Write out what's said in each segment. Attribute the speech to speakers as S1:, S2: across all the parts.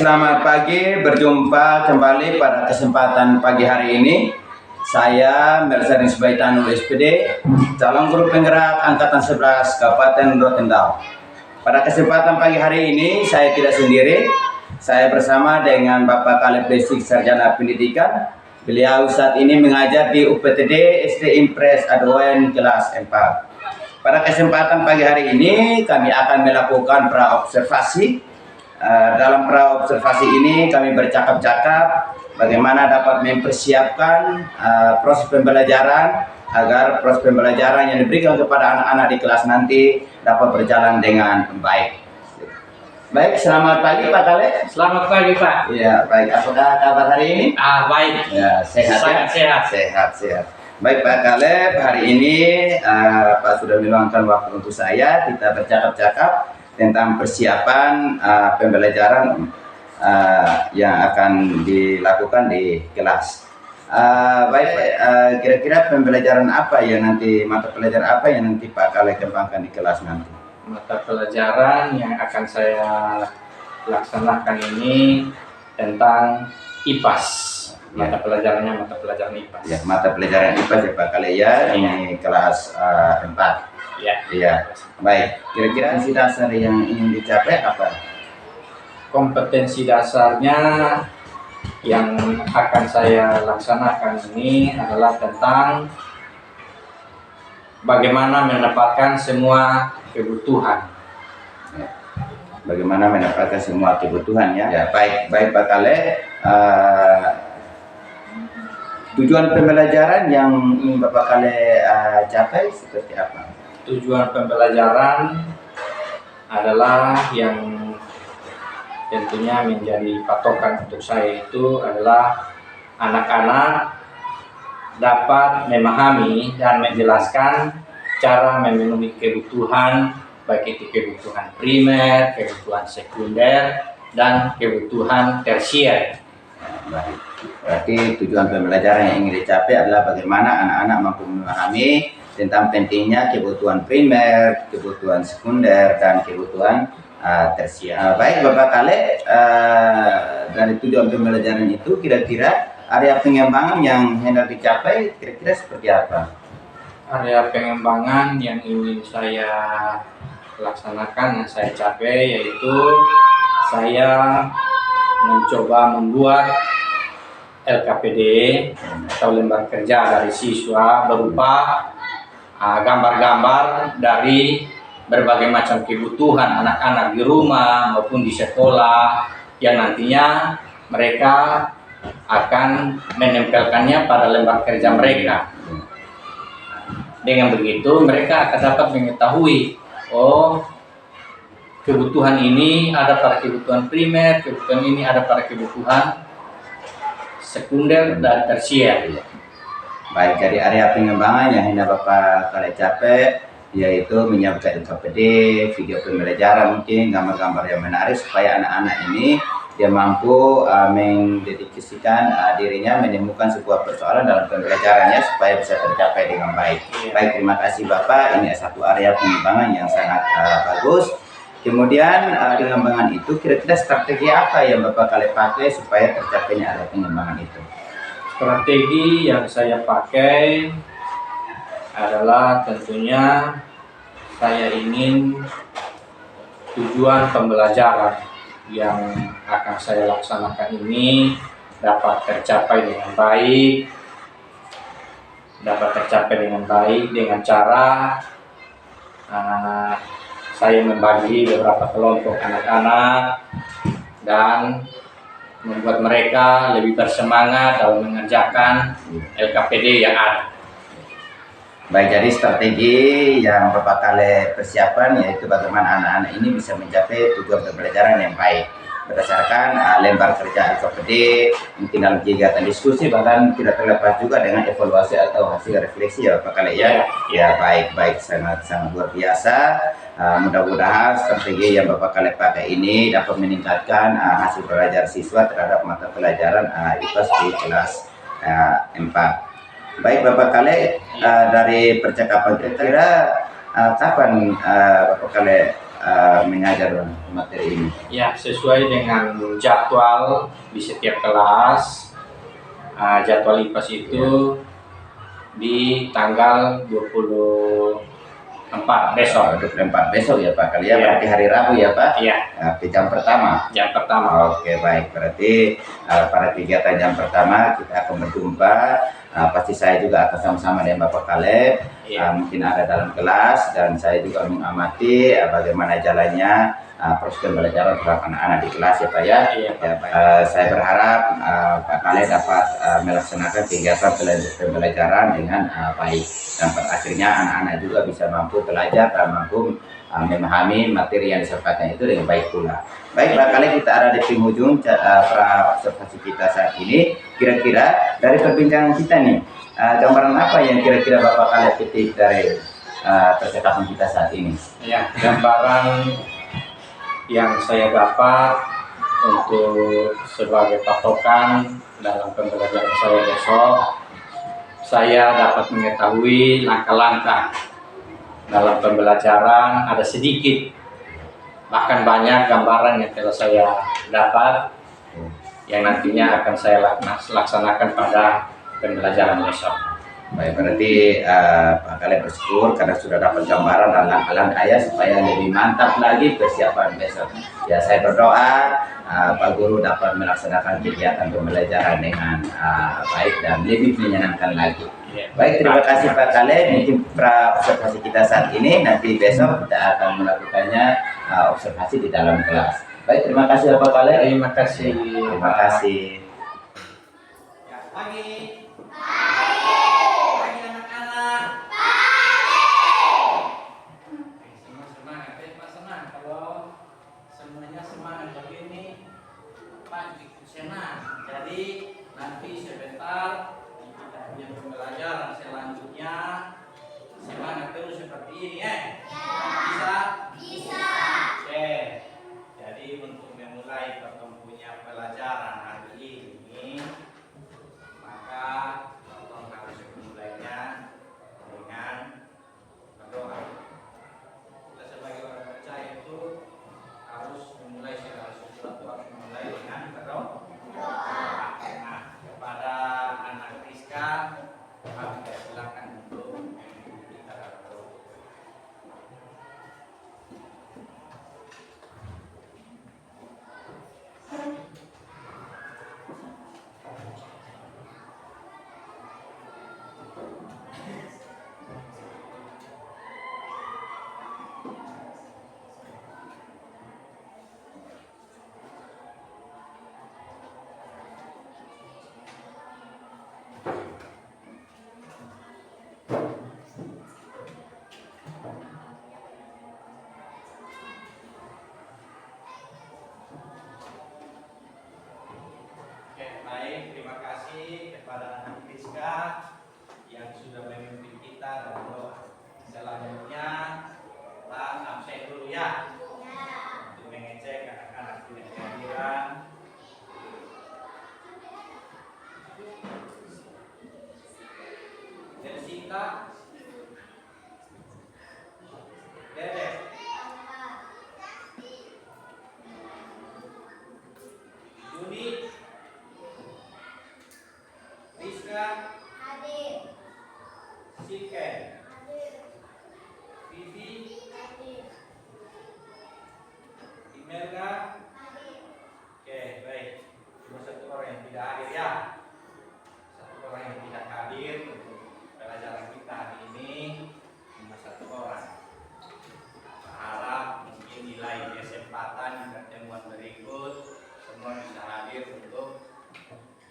S1: selamat pagi. Berjumpa kembali pada kesempatan pagi hari ini. Saya Merzarin Subaitanu SPD, calon guru penggerak Angkatan 11 Kabupaten Rotendao. Pada kesempatan pagi hari ini, saya tidak sendiri. Saya bersama dengan Bapak Kaleb Basic Sarjana Pendidikan. Beliau saat ini mengajar di UPTD SD Impres Adoen kelas 4. Pada kesempatan pagi hari ini, kami akan melakukan praobservasi. Dalam praobservasi ini kami bercakap-cakap bagaimana dapat mempersiapkan proses pembelajaran agar proses pembelajaran yang diberikan kepada anak-anak di kelas nanti dapat berjalan dengan baik. Baik, selamat pagi Pak Kaleb.
S2: Selamat pagi Pak.
S1: Ya, baik. Apakah kabar hari ini?
S2: Baik.
S1: Ya, sehat.
S2: Sangat sehat.
S1: Sehat. Baik Pak Kaleb, hari ini Pak sudah meluangkan waktu untuk saya. Kita bercakap-cakap tentang persiapan pembelajaran yang akan dilakukan di kelas. Kira-kira pembelajaran apa yang nanti, mata pelajaran apa yang nanti Pak Kaleb kembangkan di kelas nanti?
S2: Mata pelajaran yang akan saya laksanakan ini tentang IPAS. Mata pelajarannya mata pelajaran IPAS.
S1: Ya, mata pelajaran IPAS ya Pak Kaleb ya, ini kelas 4. Iya. Baik. Kira-kira kompetensi dasar yang ingin dicapai apa?
S2: Kompetensi dasarnya yang akan saya laksanakan ini adalah tentang bagaimana mendapatkan semua kebutuhan.
S1: Bagaimana mendapatkan semua kebutuhan ya? Ya, baik Pak Kaleb. Tujuan pembelajaran yang ingin Bapak Kaleb capai seperti apa?
S2: Tujuan pembelajaran adalah yang tentunya menjadi patokan untuk saya itu adalah anak-anak dapat memahami dan menjelaskan cara memenuhi kebutuhan, baik itu kebutuhan primer, kebutuhan sekunder, dan kebutuhan tersier.
S1: Baik. Berarti tujuan pembelajaran yang ingin dicapai adalah bagaimana anak-anak mampu memahami tentang pentingnya kebutuhan primer, kebutuhan sekunder, dan kebutuhan tersier. Baik Bapak Kaleb, dari tujuan pembelajaran itu kira-kira area pengembangan yang hendak dicapai kira-kira seperti apa?
S2: Area pengembangan yang ingin saya laksanakan, yang saya capai, yaitu saya mencoba membuat LKPD atau lembar kerja dari siswa berupa gambar-gambar dari berbagai macam kebutuhan anak-anak di rumah maupun di sekolah yang nantinya mereka akan menempelkannya pada lembar kerja mereka. Dengan begitu mereka akan dapat mengetahui, oh kebutuhan ini ada pada kebutuhan primer, kebutuhan ini ada pada kebutuhan sekunder dan tersier.
S1: Baik, dari area pengembangan yang hendak Bapak Kaleb capai yaitu menyiapkan LKPD, video pembelajaran mungkin gambar-gambar yang menarik supaya anak-anak ini dia mampu mendedikasikan dirinya menemukan sebuah persoalan dalam pembelajarannya supaya bisa tercapai dengan baik. Baik, terima kasih Bapak. Ini satu area pengembangan yang sangat bagus. Kemudian pengembangan itu kira-kira strategi apa yang Bapak Kaleb pakai supaya tercapainya area pengembangan itu?
S2: Strategi yang saya pakai adalah tentunya saya ingin tujuan pembelajaran yang akan saya laksanakan ini dapat tercapai dengan baik dengan cara saya membagi beberapa kelompok anak-anak dan membuat mereka lebih bersemangat dalam mengerjakan LKPD yang ada.
S1: Baik, jadi strategi yang Bapak Kaleb persiapan yaitu bagaimana anak-anak ini bisa mencapai tujuan pembelajaran yang baik berdasarkan lembar kerja LKPD, mungkin dalam kegiatan diskusi, bahkan tidak terlepas juga dengan evaluasi atau hasil refleksi ya Bapak Kaleb ya. Ya, baik, sangat luar biasa. Mudah-mudahan strategi yang Bapak Kaleb pakai ini dapat meningkatkan hasil belajar siswa terhadap mata pelajaran IPAS di kelas 4. Baik Bapak Kaleb, dari percakapan kira-kira kapan Bapak Kaleb mengajar materi ini?
S2: Ya, sesuai dengan jadwal di setiap kelas. Jadwal IPAS itu di tanggal 24 besok.
S1: 24 besok ya Pak, kali ya,
S2: Iya.
S1: berarti hari Rabu ya Pak?
S2: Iya,
S1: Di jam pertama.
S2: jam pertama.
S1: Oke baik, berarti pada kegiatan jam pertama kita akan berjumpa. Pasti saya juga akan sama-sama dengan Bapak Kaleb.
S2: Iya.
S1: Mungkin ada dalam kelas dan saya juga mengamati bagaimana jalannya proses pembelajaran terhadap anak-anak di kelas ya Pak ya.
S2: Iya, Pak.
S1: Ya, baik. Saya berharap Pak Kaleb dapat melaksanakan kegiatan pembelajaran dengan baik dan pada akhirnya anak-anak juga bisa mampu belajar dan mampu memahami materi yang disampaikan itu dengan baik pula. Baik, barangkali kita ada di penghujung pra observasi kita saat ini. Kira-kira dari perbincangan kita nih, gambaran apa yang kira-kira Bapak Kaleb petik dari percakapan kita saat ini?
S2: Ya, gambaran yang saya dapat untuk sebagai patokan dalam pembelajaran saya besok, saya dapat mengetahui langkah-langkah dalam pembelajaran. Ada sedikit, bahkan banyak gambaran yang telah saya dapat yang nantinya akan saya laksanakan pada pembelajaran besok.
S1: Baik, berarti Pak Kaleb bersyukur karena sudah dapat gambaran dan langkah-langkah ya supaya lebih mantap lagi persiapan besok. Ya, saya berdoa Pak Guru dapat melaksanakan kegiatan pembelajaran dengan baik dan lebih menyenangkan lagi. Baik, terima kasih Pak Kaleb. Mungkin pra observasi kita saat ini, nanti besok kita akan melakukannya observasi di dalam kelas. Baik, terima kasih Pak Kaleb.
S2: Terima kasih.
S1: Terima kasih.
S2: Ya, pagi. Senang kalau semuanya semangat begini, Pak, ikut senang. Jadi nanti sebentar kita punya pembelajaran selanjutnya semangat terus seperti ini ya. Bisa? Bisa. Oke. Jadi untuk memulai pertemuan pelajaran hari ini, maka tolong harus memulainya dengan berdoa. Kita sebagai orang percaya itu harus memulai segala sesuatu, harus memulai dengan berdoa. Nah, kepada anak Rizka, kami silakan untuk kita berdoa. Oke, baik, terima kasih kepada anak Rizka yang sudah memimpin kita dalam doa. Selanjutnya, Pak absen dulu ya, untuk mengecek anak-anak tidak kehadiran. Jessica, Dede, Juni, Rizka, Sike, Vivi, Imelda. Oke, baik. Cuma satu orang yang tidak hadir ya. Satu orang yang tidak hadir untuk pelajaran kita hari ini, cuma satu orang. Berharap mungkin nilai kesempatan pertemuan berikut semua bisa hadir untuk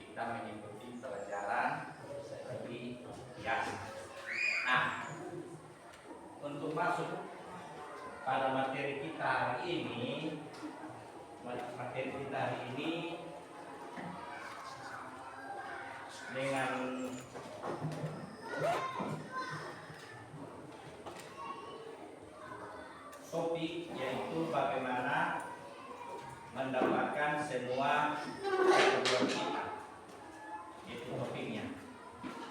S2: kita mengikuti pelajaran seperti biasa. Nah, untuk masuk pada materi kita hari ini, dengan topik yaitu bagaimana mendapatkan semua keperluan kita, itu topiknya.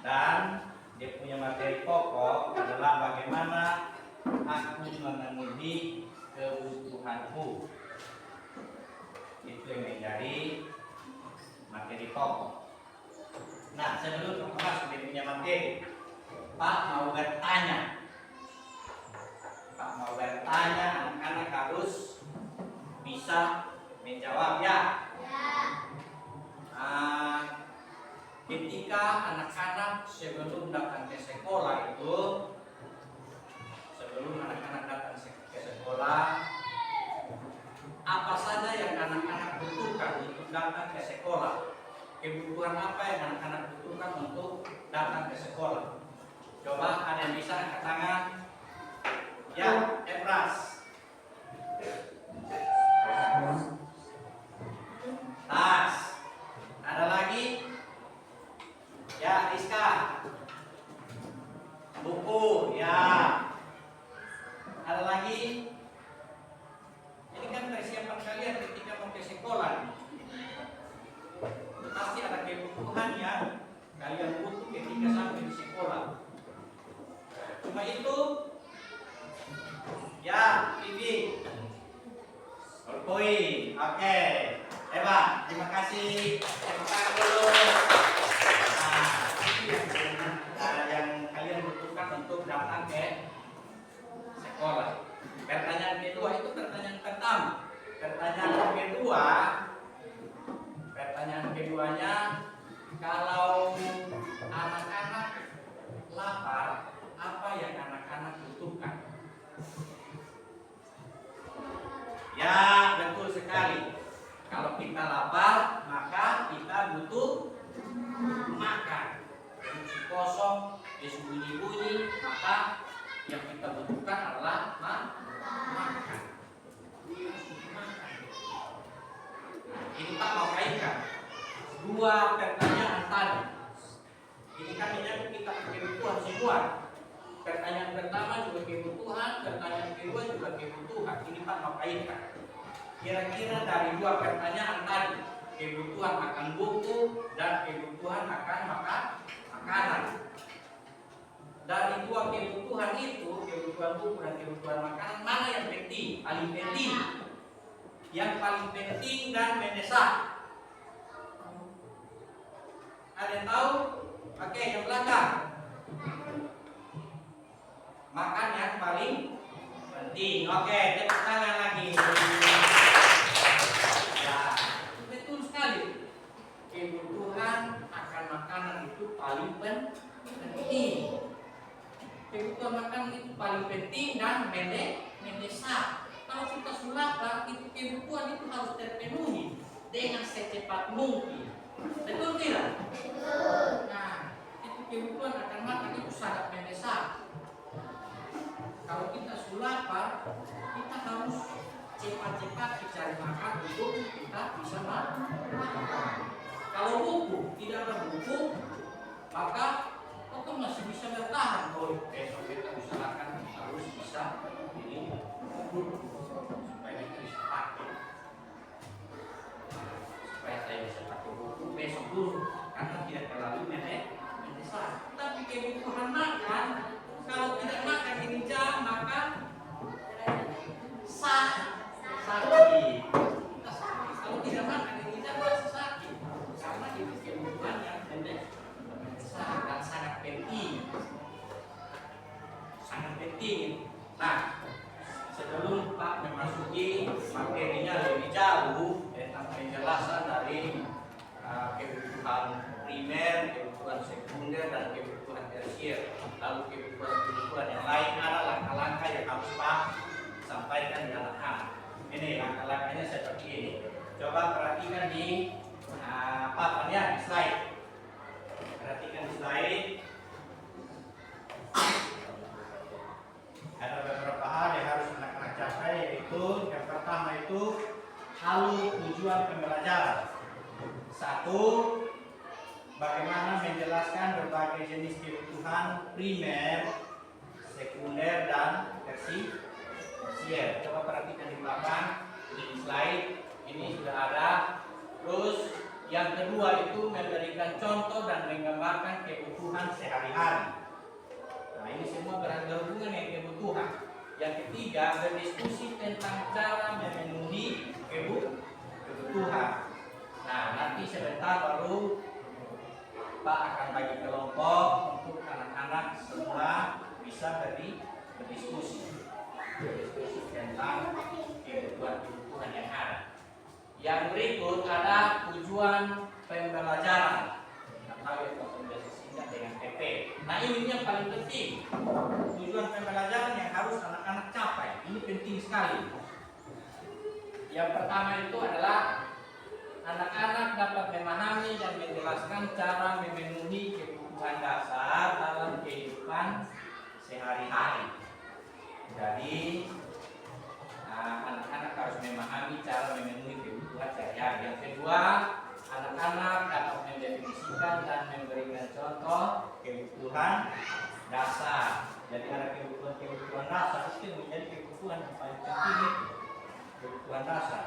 S2: Dan dia punya materi pokok adalah bagaimana aku memenuhi kebutuhan kebutuhanku. Itu yang menjadi materi pokok. Nah, sebelum masuk dia punya materi, Pak mau bertanya. Pak mau bertanya, anak-anak harus bisa menjawab ya. Ketika anak-anak sebelum datang ke sekolah itu, sebelum anak-anak datang ke sekolah, apa saja yang anak-anak butuhkan untuk datang ke sekolah? Kebutuhan apa yang anak-anak butuhkan untuk datang ke sekolah? Coba ada yang bisa angkat tangan? Ya, Ebras. Tas. Ada lagi? Ya, Rizka. Buku, ya. Ada lagi? Ini kan persiapan kalian ketika mau ke sekolah. Pasti ada kebutuhan yang kalian butuh ketika sampai di sekolah. Cuma itu, ya, Vivi. Poin, oke. Hebat, terima kasih. Tepuk tangan dulu. Nah, itu yang kalian butuhkan untuk datang ke sekolah. Pertanyaan kedua itu pertanyaan pertama. Pertanyaan keduanya, kalau anak-anak lapar, apa yang anak-anak butuhkan? Ya, betul sekali. Kalau kita lapar, maka kita butuh makan. Perut kosong, bunyi-bunyi, maka yang kita butuhkan adalah makan. Ini Pak mau kaitkan dua pertanyaan tadi. Ini kan menyangkut kita kebutuhan semua. Pertanyaan pertama juga kebutuhan, pertanyaan kedua juga kebutuhan. Ini Pak mau kaitkan. Kira-kira dari dua pertanyaan tadi, kebutuhan akan buku dan kebutuhan akan makanan. Dari dua kebutuhan itu, kebutuhan buku dan kebutuhan makanan, mana yang penting? Paling penting. Yang paling penting dan mendesak. Ada yang tahu? Oke, yang belakang. Makan yang paling penting. Oke, tepuk tangan lagi. Ya, betul sekali. Kebutuhan akan makanan itu paling penting. Kebutuhan makanan itu paling penting dan mendesak. Kalau kita lapar, itu kebutuhan itu harus terpenuhi dengan secepat mungkin. Betul tidak? Betul. Nah, itu kebutuhan akan makan itu sangat mendesak. Kalau kita lapar, kita harus cepat-cepat mencari makan untuk kita bisa makan. Kalau buku tidak ada buku, maka kita masih bisa bertahan. Oh, besok kita usahakan harus bisa ini supaya kita bisa pakai. Supaya saya bisa pakai buku besok dulu, karena tidak terlalu mendesak. Tapi kebutuhan makan, kalau tidak makan ini jam, maka sakit. Kalau tidak makan ini jam pasti sakit. Karena itu kebutuhan yang mendesak. Sangat penting. Nah, sebelum Pak memasuki materinya lebih jauh tentang penjelasan dari kebutuhan primer, kebutuhan sekunder, dan kebutuhan tersier, lalu kebutuhan yang lain, ada langkah-langkah yang harus Pak sampaikan di anak-anak. Ini langkah-langkahnya seperti ini. Coba perhatikan di papannya, di slide. Perhatikan di slide. Ada beberapa hal yang harus anak-anak capai, yaitu yang pertama itu halu tujuan pembelajaran. Satu, bagaimana menjelaskan berbagai jenis kebutuhan primer, sekunder, dan tersier. Coba perhatikan di belakang, di slide ini sudah ada. Terus yang kedua itu memberikan contoh dan menggambarkan kebutuhan sehari-hari. Nah, ini semua berhubungan dengan kebutuhan. Yang ketiga, berdiskusi tentang cara memenuhi kebutuhan. Nah, nanti sebentar baru Pak akan bagi kelompok untuk anak-anak semua bisa berdiskusi tentang kebutuhan yang ada. Yang berikut ada tujuan pembelajaran atau yang biasa singkat dengan TP. Nah, ini yang paling penting. Tujuan pembelajaran yang harus anak-anak capai. Ini penting sekali. Yang pertama itu adalah anak-anak dapat memahami dan menjelaskan cara memenuhi kebutuhan dasar dalam kehidupan sehari-hari. Jadi anak-anak harus memahami cara memenuhi kebutuhan sehari-hari. Yang kedua, anak-anak dapat mendefinisikan dan memberikan contoh kebutuhan dasar. Jadi ada kebutuhan dasar itu menjadi kebutuhan yang paling penting, kebutuhan dasar.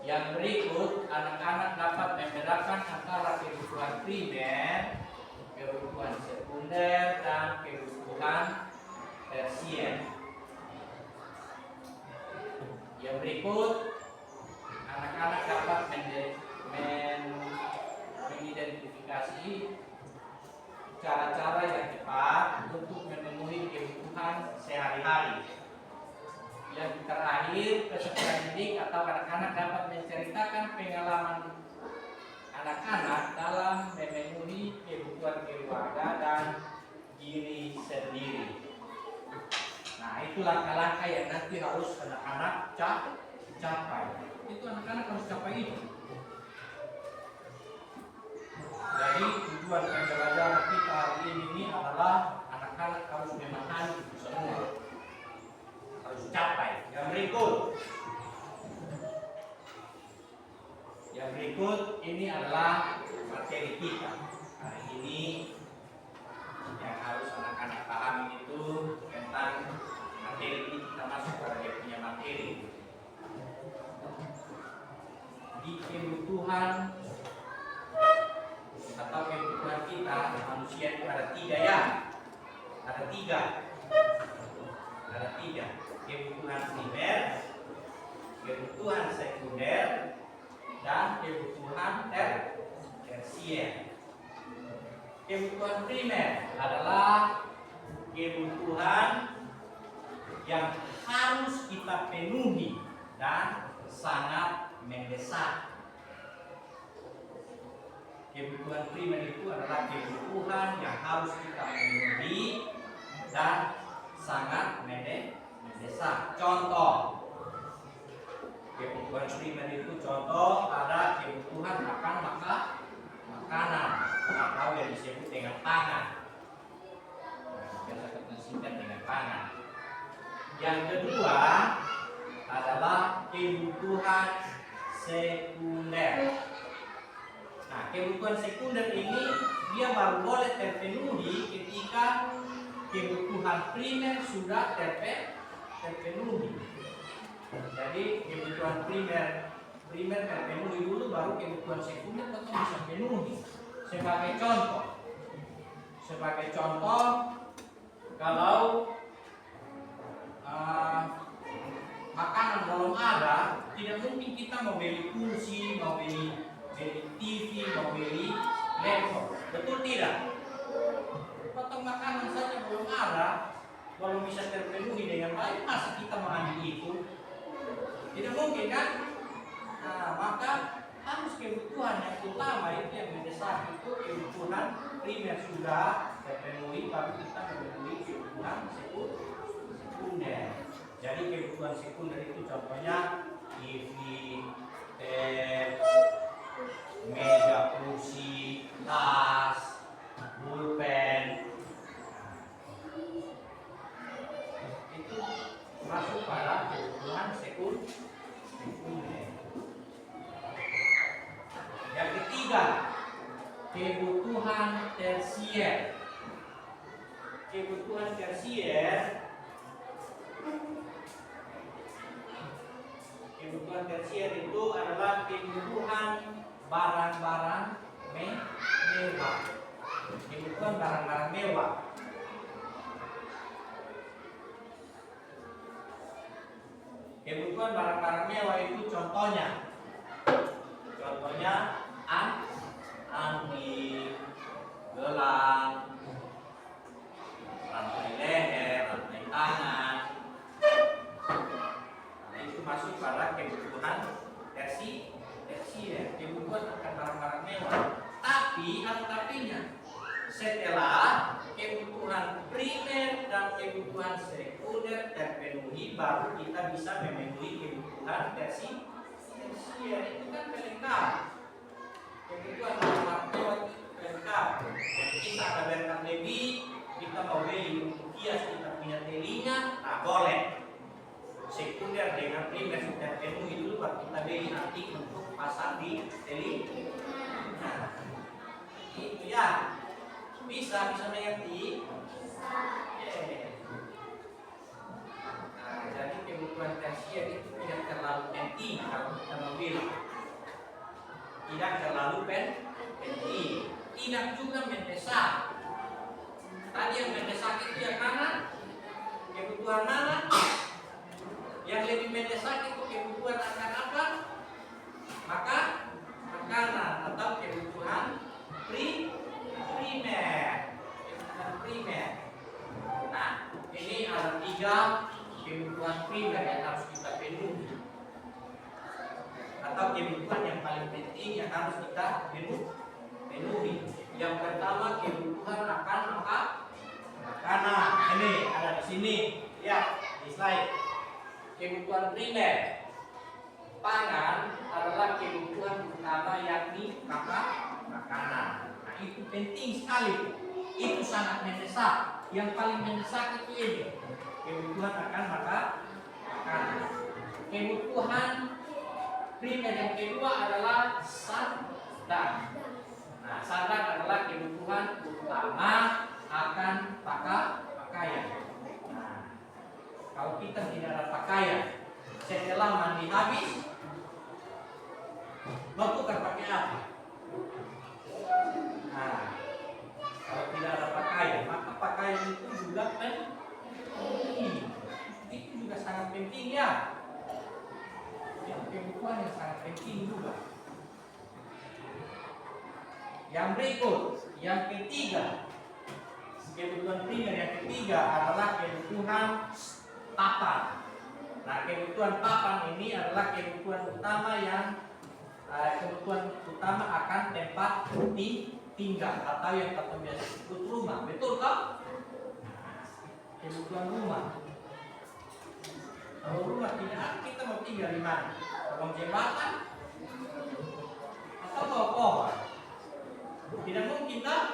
S2: Yang berikut, anak-anak dapat membedakan antara kebutuhan primer, kebutuhan sekunder, dan kebutuhan tersier. Yang berikut, anak-anak dapat mengidentifikasi cara-cara yang tepat untuk memenuhi kebutuhan sehari-hari. Yang terakhir, peserta didik atau anak-anak dapat menceritakan pengalaman anak-anak dalam memenuhi kebutuhan keluarga dan diri sendiri. Nah, itu langkah-langkah yang nanti harus anak-anak capai. Itu anak-anak harus capai itu. Jadi tujuan pembelajaran kita hari ini adalah anak-anak harus memahami itu semua, harus capai. Yang berikut ini adalah materi kita hari ini. Yang harus anak-anak pahami itu tentang materi ini. Kita masuk pada dia punya materi. Di kebutuhan atau kebutuhan kita manusia itu ada tiga ya. Ada tiga. Kebutuhan primer, kebutuhan sekunder, dan kebutuhan tersier. Kebutuhan primer adalah kebutuhan yang harus kita penuhi dan sangat mendesak. Kebutuhan primer itu adalah kebutuhan yang harus kita penuhi dan sangat mendesak. Contoh, kebutuhan primer itu contoh ada kebutuhan akan makanan atau yang disebut dengan pangan. Biasa kita singkat dengan pangan. Yang kedua adalah kebutuhan sekunder. Nah, kebutuhan sekunder ini dia baru boleh terpenuhi ketika kebutuhan primer sudah terpenuhi. Jadi kebutuhan primer terpenuhi dulu, baru kebutuhan sekunder tetap bisa penuhi. Sebagai contoh, kalau makanan belum ada, tidak mungkin kita mau beli kursi, mau beli TV, mau beli laptop. Betul tidak? Potong makanan saja belum ada, belum bisa terpenuhi dengan baik, masa kita mengambil itu? Tidak mungkin kan? Nah, maka harus kebutuhan yang utama itu yang mendesak itu kebutuhan primer sudah terpenuhi, baru kita memenuhi kebutuhan sekunder. Jadi kebutuhan sekunder itu contohnya TV, meja, kursi, tas, pulpen. Itu masuk pada kebutuhan sekunder. Yang ketiga, kebutuhan tersier. Kebutuhan tersier itu adalah kebutuhan barang-barang mewah. Kebutuhan barang-barang mewah. Kebutuhan barang-barang mewah itu contohnya anting, gelang, rantai leher, rantai tangan. Nah, itu masuk pada kebutuhan tersier, kebutuhan akan barang-barang mewah. Tapi ada tapinya. Setelah kebutuhan primer dan kebutuhan sekunder terpenuhi, baru kita bisa memenuhi kebutuhan tersier. Itu kan pelengkap. Kebutuhan barang mewah itu pelengkap. Kita ada berkat lebih, kita mau beli untuk hias kita punya telinga, tak boleh. Sekunder dengan primer sudah penuhi dulu, baru kita beli nanti untuk pasang di telinga. Nah, itu ya. Bisa mengerti? Bisa. Nah, jadi kebutuhan tersier itu tidak terlalu penting kalau kita mau bilang. Tidak terlalu penting. Tidak juga mendesak. Tadi yang mendesak itu yang mana? Kebutuhan mana? Yang lebih mendesak itu kebutuhan akan apa? Maka makanan atau kebutuhan primer. Nah, ini ada 3 kebutuhan primer yang harus kita penuhi, atau kebutuhan yang paling penting yang harus kita penuhi. Yang pertama kebutuhan akan makanan. Ini ada di sini, ya di slide. Kebutuhan primer, pangan adalah kebutuhan utama yakni makanan. Nah, itu penting sekali. Itu sangat mendesak. Yang paling mendesak itu ini. Kebutuhan akan makanan. Kebutuhan primer yang kedua adalah sandang. Nah, sandang adalah kebutuhan utama akan pakaian. Nah, kalau kita tidak ada pakaian, setelah mandi habis, mau tukar pakai apa? Nah, kalau tidak ada pakaian, maka pakaian itu juga penting. Itu juga sangat penting ya. Itu kebutuhan yang sangat penting juga. Yang berikut, yang ketiga, kebutuhan primer yang ketiga adalah kebutuhan papan. Nah, kebutuhan papan ini adalah kebutuhan utama akan tempat tinggal atau yang kita biasa sebut rumah. Betul kan? Kebutuhan rumah. Kalau rumah tidak ada, kita mau tinggal di mana? Kolong jembatan atau bawah pohon? Tidak mungkin kan?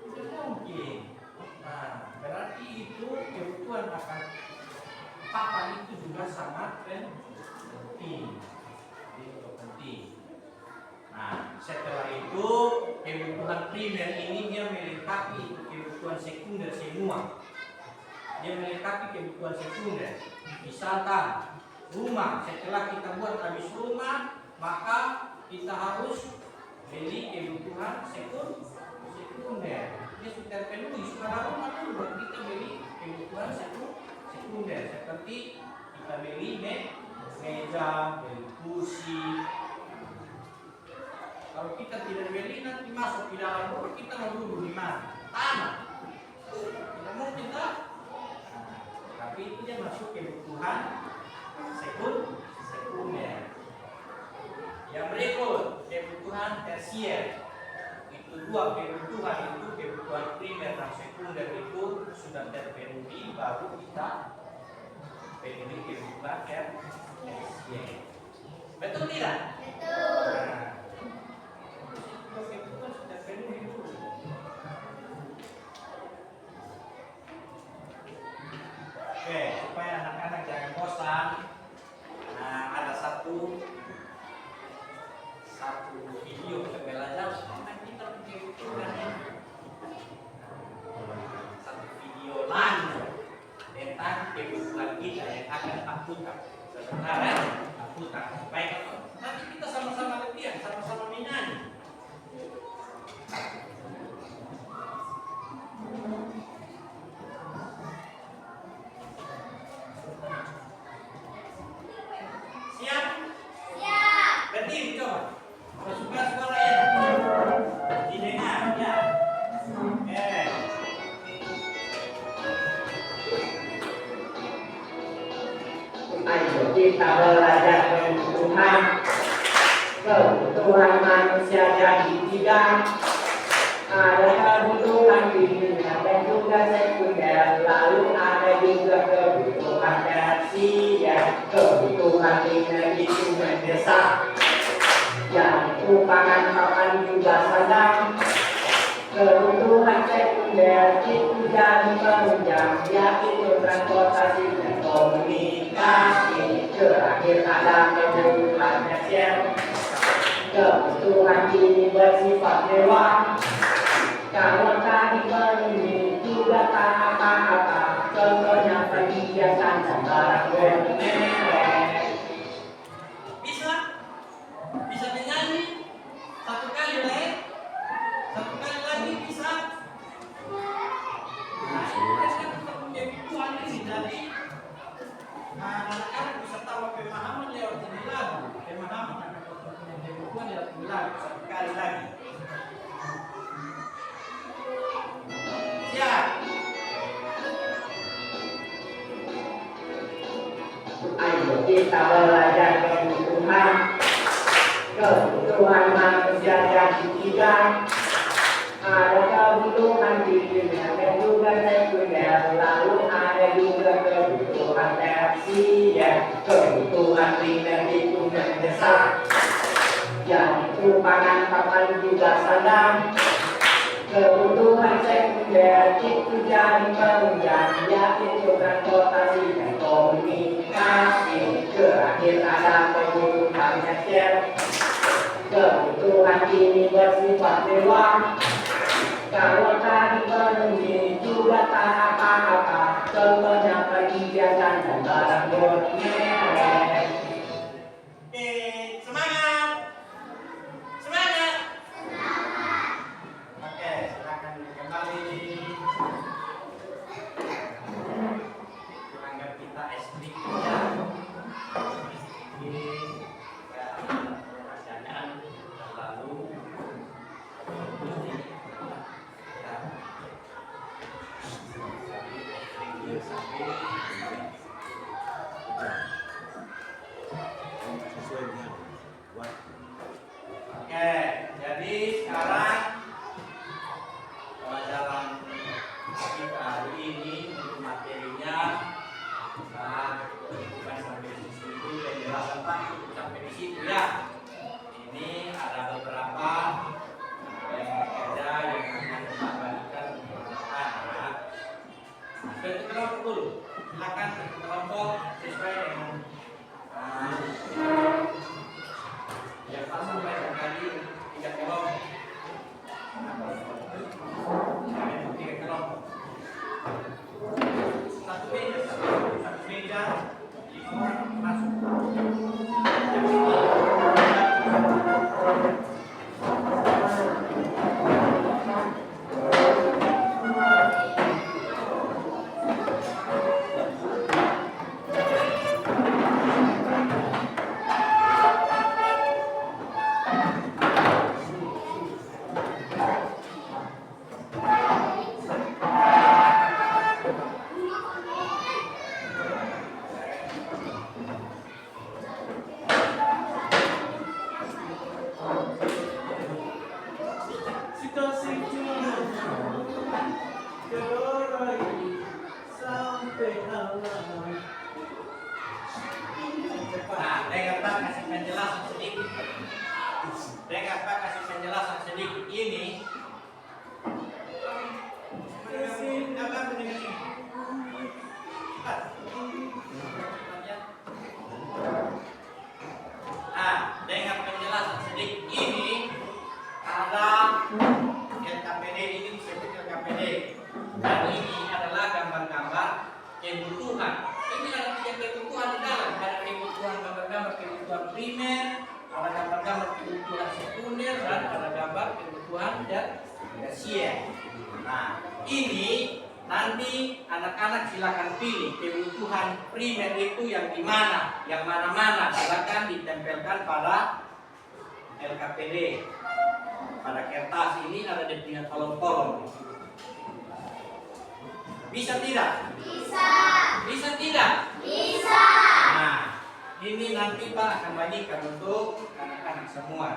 S2: Tidak mungkin. Nah, berarti itu kebutuhan akan papan itu juga sangat penting. Itu penting. Nah, setelah itu kebutuhan primer ini dia melengkapi kebutuhan sekunder semua. Dia melengkapi kebutuhan sekunder. Misalkan rumah, setelah kita buat habis rumah, maka kita harus beli kebutuhan sekunder. Dia sudah terpenuhi, sudah ada rumah dulu, kita beli kebutuhan sekunder seperti kita beli meja, beli kursi. Kalau kita tidak beli, nanti masuk di dalam rumah, kita mau duduk di mana? Tanah. Tidak mungkin tak? Nah, tapi itu dia masuk kebutuhan sekunder. Yang berikut, kebutuhan tersier. Itu 2 kebutuhan, itu kebutuhan primer dan sekunder itu sudah terpenuhi, baru kita penuhi kebutuhan tersier. Betul tidak? Betul. Nah, kebutuhan sudah penuhi dulu. Oke, supaya anak-anak jangan bosan. Nah, ada satu video belajar tentang kita kebutuhan ini. Satu video lagi tentang kebutuhan kita yang akan akutan. Sebentar ya, akutan. Baik, nanti kita sama-sama
S3: kita belajar kebutuhan manusia jadi tiga. Ada kebutuhan primer dan juga sekunder, lalu ada juga kebutuhan tersier. Kebutuhan primer itu mendesak, yaitu pangan, papan, juga sandang. Kebutuhan sekunder itu jadi penunjang, yaitu transportasi dan komunikasi. Terakhir ada kebutuhan tersier. Kebutuhan ini bersifat mewah. Kalau tadi memenuhi juga tak apa-apa, contohnya perhiasan dan barang bermerek.
S4: Bisa menyanyi satu kali lagi, satu kali lagi bisa. Nah, ini kan kebutuhan ini jadi anak-anak bisa tahu pemahaman lewat ini lagu, pemahaman akan kebutuhan lewat ini lagu satu kali lagi. Ya.
S3: Ayo kita belajar kebutuhan manusia jadi tiga. Ada kebutuhan primer dan juga sekunder, lalu ada juga kebutuhan tersier. Kebutuhan primer itu mendesak, yaitu pangan, papan, juga sandang. Kebutuhan sekunder itu jadi penunjang, yaitu transportasi dan komunikasi. Terakhir ada kebutuhan tersier. Kebutuhan ini bersifat mewah. Kalau tadi memenuhi juga tak apa-apa, contohnya perhiasan dan barang bermerek.
S4: Semangat! Semangat! Oke, silakan kembali. Anggap kita SD ya. Ini perasaan lalu Oke, jadi sekarang pelajaran kita hari ini untuk materinya bukan sampai di situ, penjelasan Pak sampai di situ ya. Ini ada beberapa kerja yang akan kita bagikan kepada anak. Bentuk kelompok dulu, silakan bentuk kelompok sesuai dengan yang Pak sampaikan tadi 3 kelompok. Bentuk 3 kelompok. Satu meja, 5 orang masuk. Nah, dengan Pak kasih penjelasan sedikit. Dengan Pak kasih penjelasan sedikit ini. Apa dengan ini? Nah, dengan penjelasan sedikit ini ada LKPD, ini disebut LKPD. Dan ini adalah gambar-gambar kebutuhan. Ini ada 3 kebutuhan di dalam. Ada kebutuhan gambar-gambar kebutuhan primer, ada gambar-gambar kebutuhan sekunder, dan ada gambar kebutuhan tersier. Nah, ini nanti anak-anak silakan pilih kebutuhan primer itu yang di mana, yang mana-mana. Silakan ditempelkan pada LKPD. Pada kertas ini ada di tingkat kolom-kolom. Bisa tidak? Bisa. Bisa tidak?
S5: Bisa.
S4: Nah, Ini nanti Pak akan bagikan untuk anak-anak semua.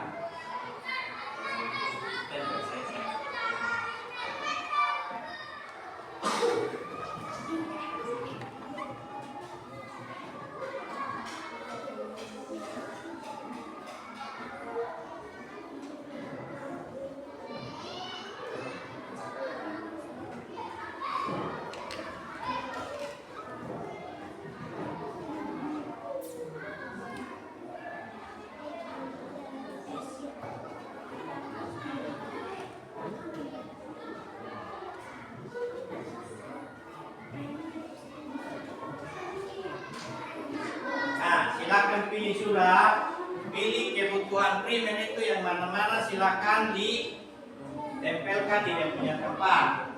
S4: Silakan pilih surat, pilih kebutuhan primer itu yang mana-mana, silakan ditempelkan di yang punya tempat.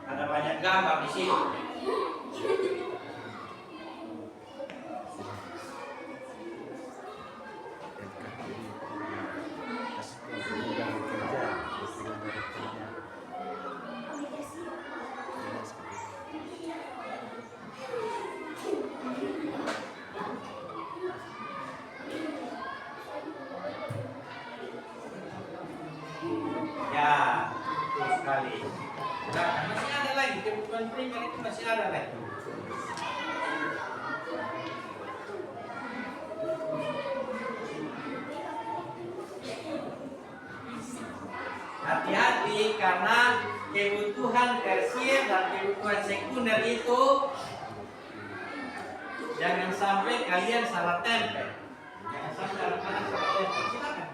S4: Ada banyak gambar di sini. Ya, betul sekali. Nah, masih ada lagi kebutuhan primer itu masih ada lagi. Hati-hati karena kebutuhan tersier dan kebutuhan sekunder itu jangan sampai kalian salah tempel. Jangan sampai anak-anak salah tempel. Silakan.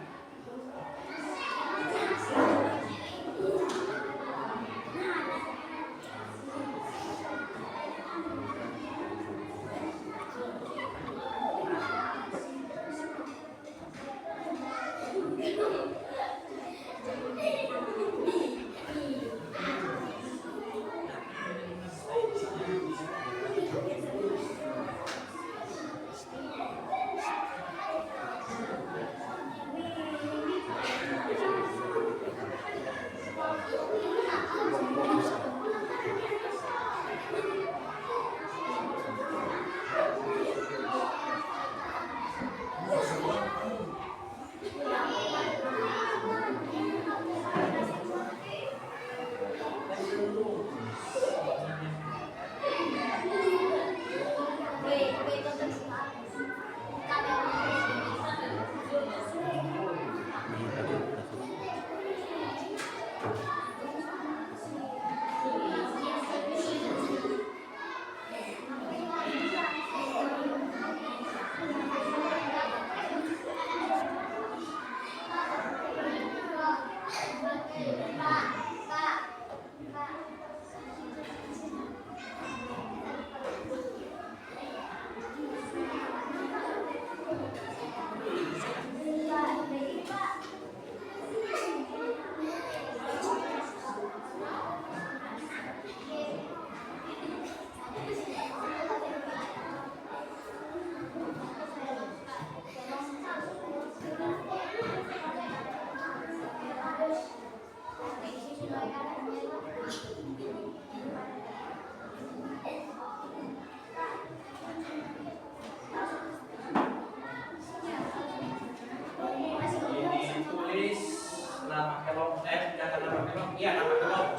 S4: Nama kelompok jangan nama kelompok, iya nama kelompok.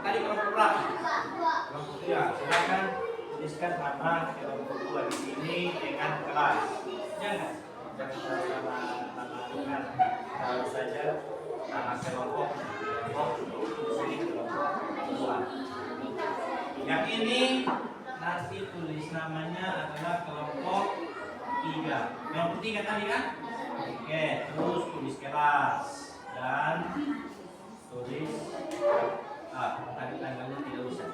S4: Tadi kelompok berapa? Kelompok 2. Silakan tuliskan nama kelompok 2 di sini dengan kelas. Jangan nama dengan tahu saja nama kelompok di sini kelompok 2. Yang ini nanti tulis namanya adalah kelompok 3. Kelompok 3 tadi kan? Oke, terus tulis kelas dan tulis tadi tanggalnya tidak usah.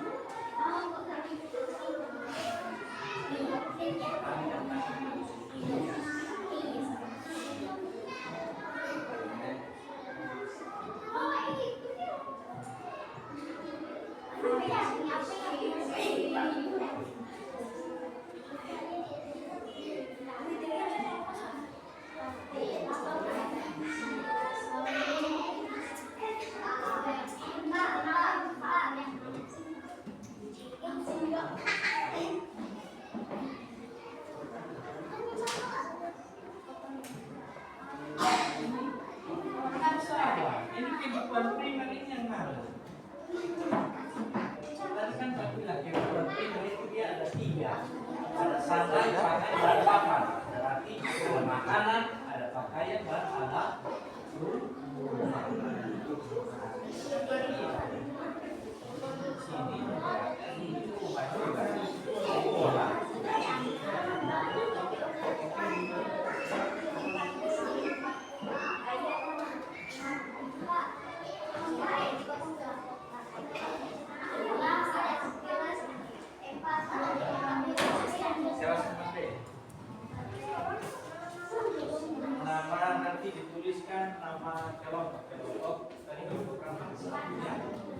S4: dituliskan nama kelompok tadi program ya.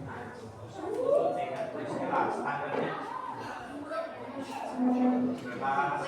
S4: Nah, dengan tulis kelas tanggalnya. Kelas.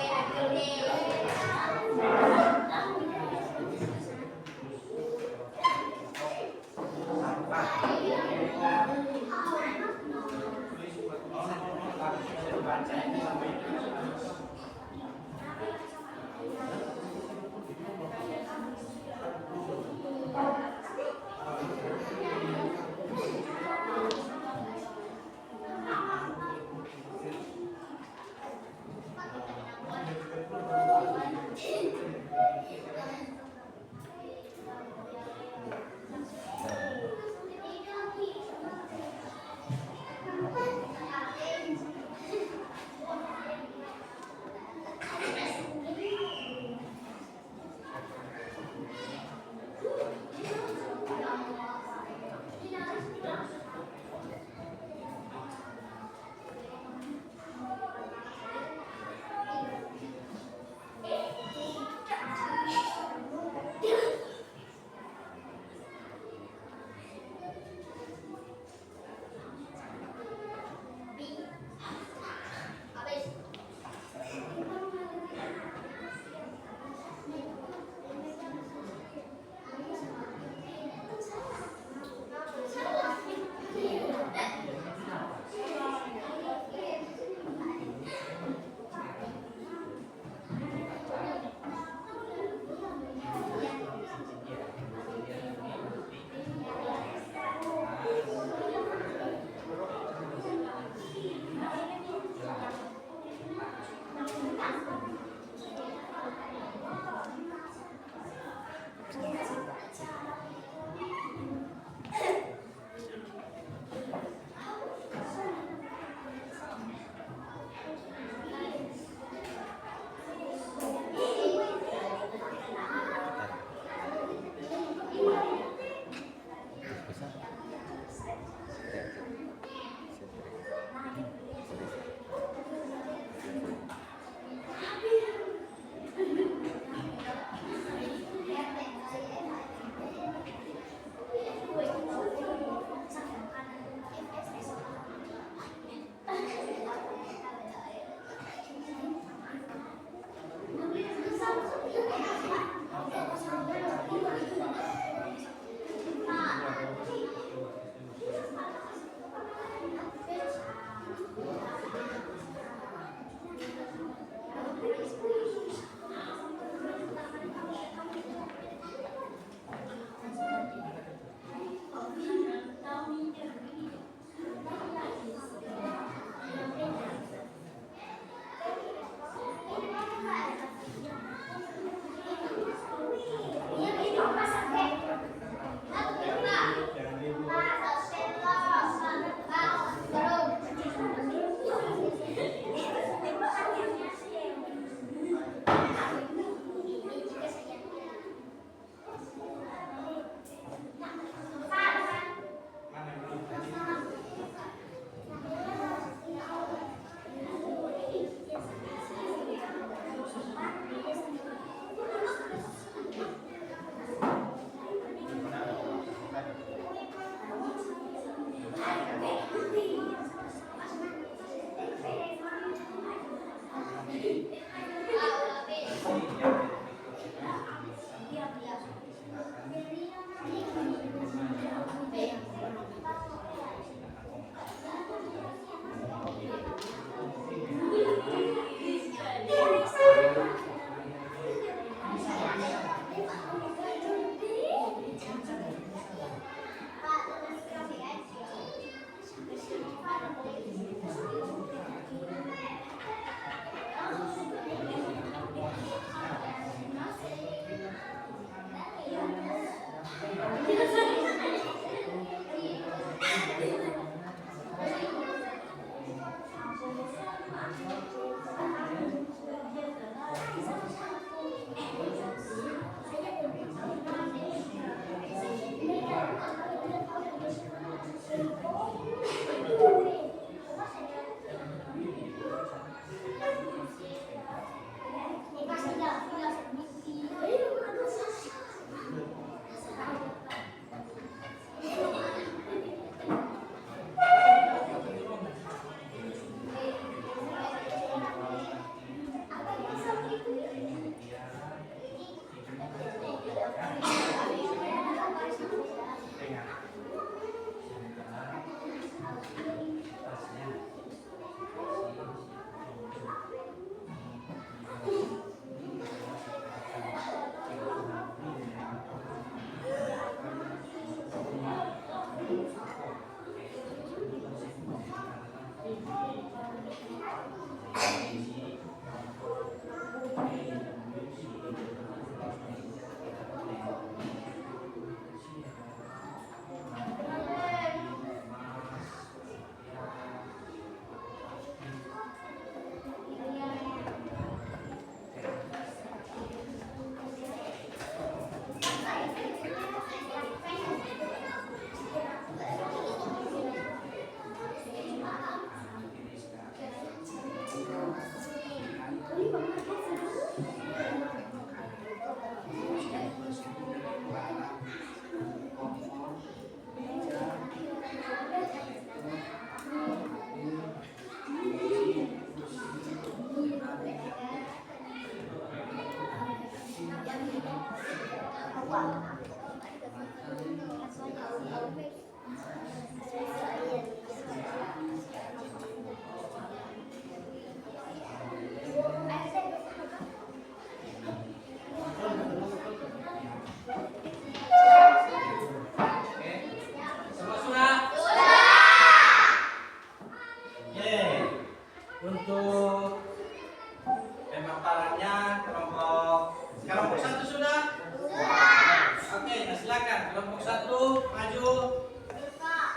S4: kelompok 1 maju.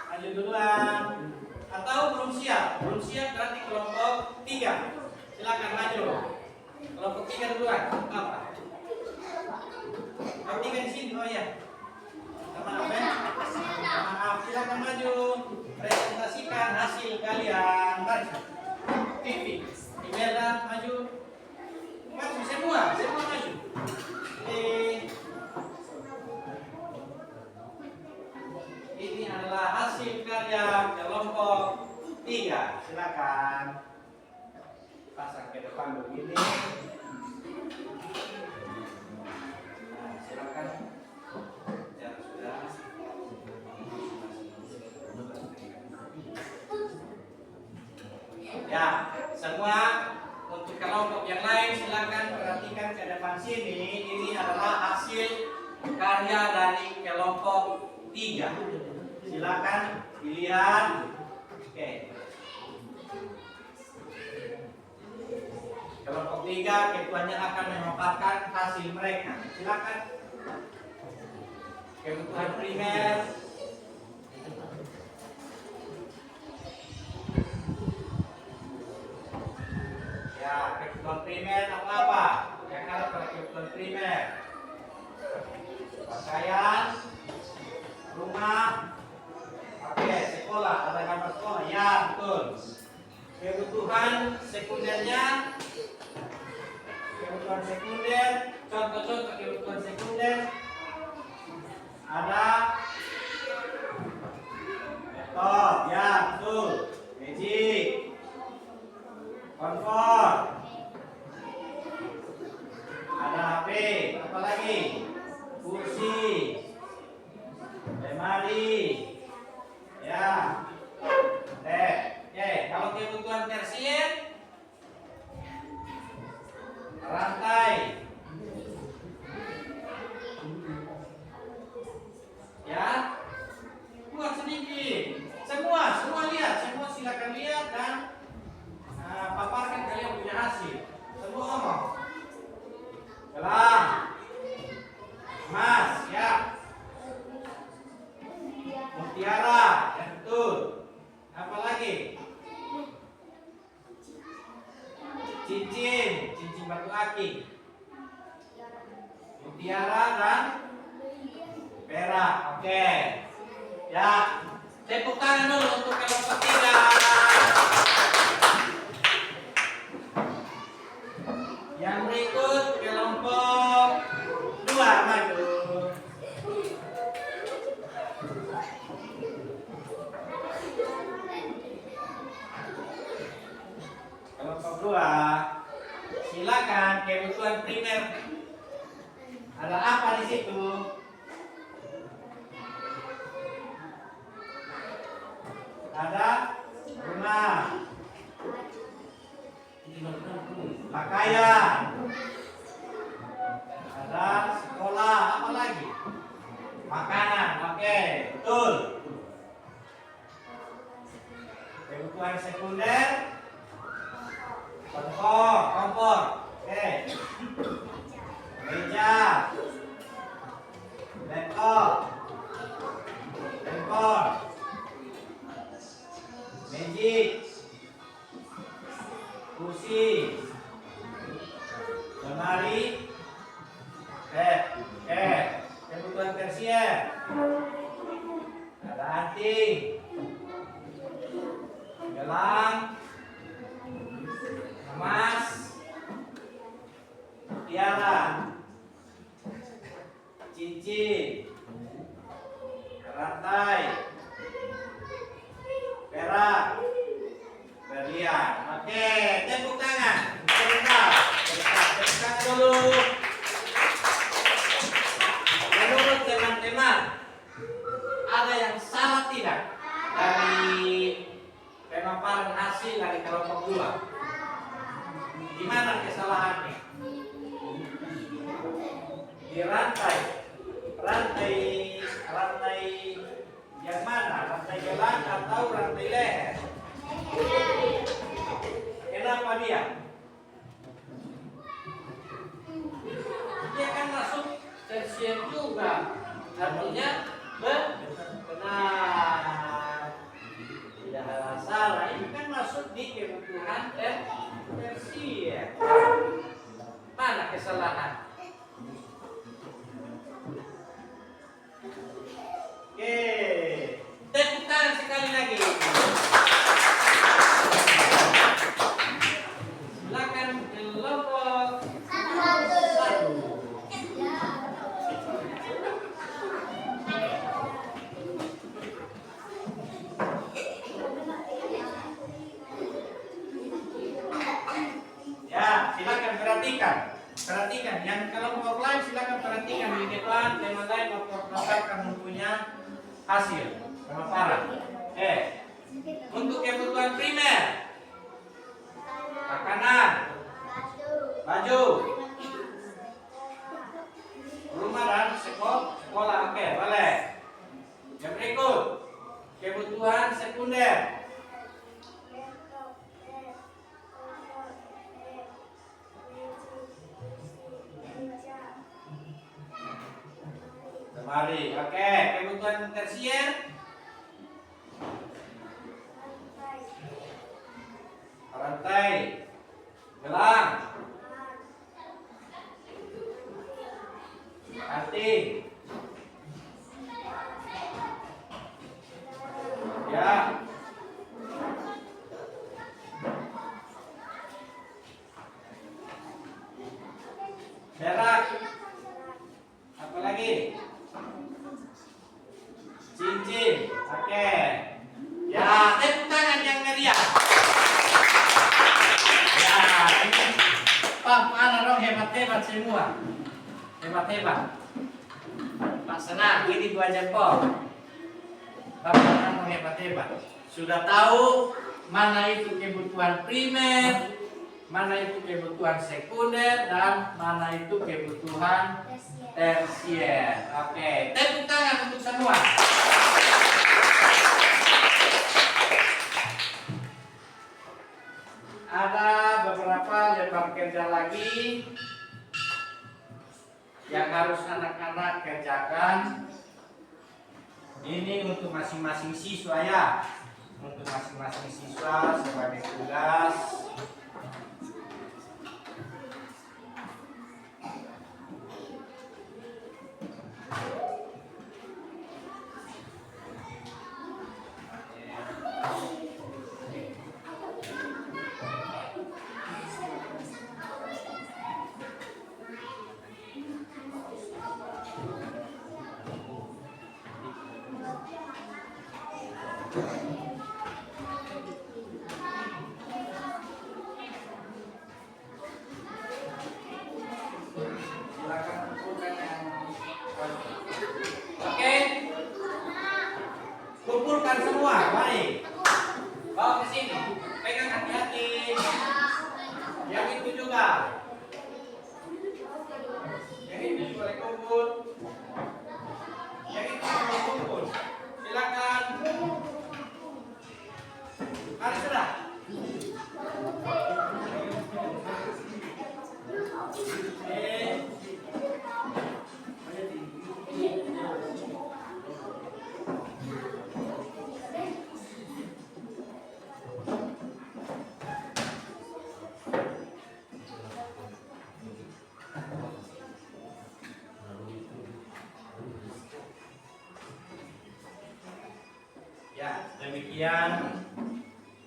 S4: Maju duluan. Atau belum siap? Belum siap berarti kelompok 3. Silakan maju. Kelompok 3 duluan. Apa? Kelompok 3 di sini. Oh ya. Maaf ya. Maaf, silakan maju. Presentasikan hasil kalian. Baris. TV. Imelda maju. Maju semua maju. Ini adalah hasil karya kelompok 3. Silakan pasang ke depan begini. Nah, silakan. Ya, sudah. Ya, semua untuk kelompok yang lain silakan perhatikan ke depan sini. Ini adalah hasil karya dari kelompok 3. Silakan dilihat. Oke. Kelompok 3 ketuanya akan memaparkan hasil mereka. Silakan. Kebutuhan primer. Ya, kebutuhan primer apa? Yang ada pada kebutuhan primer. Pakaian, rumah, sekolah, ada gambar sekolah. Ya, betul. Kebutuhan sekundernya. Kebutuhan sekunder, contoh-contoh kebutuhan sekunder. Ada laptop, ya, betul. Magic. Kompor, ada HP, apa lagi? Kursi, lemari, ya, oke. Kalau kebutuhan tersier, rantai, ya, buat sedikit. Semua lihat, semua silakan lihat dan paparkan kalian punya hasil. Semua ngomong. Gelang, emas, ya. Mutiara, ya betul. Apa lagi? Cincin batu akik. Mutiara dan perak. Oke. Ya, tepuk tangan dulu untuk kelompok 3. Yang berikut kelompok 2 maju. Kelompok 2, silakan kebutuhan primer. Ada apa di situ? Ada rumah, pakaian, ada sekolah, apa lagi? Makanan, oke, betul. Kebutuhan sekunder, kompor, oke. Meja, laptop, handphone, magic, kursi, lemari, kebutuhan tersier, ada anting, gelang, emas, mutiara, cincin, rantai, perak, berlian. Oke, tepuk tangan. Tepuk tangan dulu. Menurut teman-teman, ada yang salah tidak dari pemaparan hasil dari kelompok 2? Di mana kesalahannya? Di rantai yang mana? Rantai gelang atau rantai leher? Kenapa dia? Dia kan masuk tersier juga. Artinya benar. Tidak ada salah. Ini kan masuk di kebutuhan tersier. Mana kesalahan? Oke. Tepuk tangan sekali lagi. Silakan kelompok 1. Ya, silakan perhatikan. Perhatikan, yang kelompok lain silakan perhatikan di depan. Tema lain akan mempunyai hasil pemaparan. Untuk kebutuhan primer, makanan, baju, rumah dan sekolah. Oke, boleh. Yang berikut, kebutuhan sekunder. Lemari. Oke, kebutuhan tersier. Rantai, gelang, kanting, ya, berak, apa lagi? Cincin. Oke. Ya, tepuk tangan yang meriah. Ya, ini Pak Ana dong hebat-hebat semua. Hebat-hebat. Pak Senang, ini 2 jempol. Pak Ana dong hebat-hebat. Sudah tahu mana itu kebutuhan primer, mana itu kebutuhan sekunder, dan mana itu kebutuhan tersier. Oke, tepuk tangan untuk semua. Ada beberapa lembar kerja lagi yang harus anak-anak kerjakan. Ini untuk masing-masing siswa ya. Untuk masing-masing siswa sebagai tugas. Oke, kumpulkan semua, mari bawa ke sini, pegang hati-hati. Yang itu juga, yang itu boleh kumpul, yang itu boleh kumpul. Silakan, mari sudah. Ya, demikian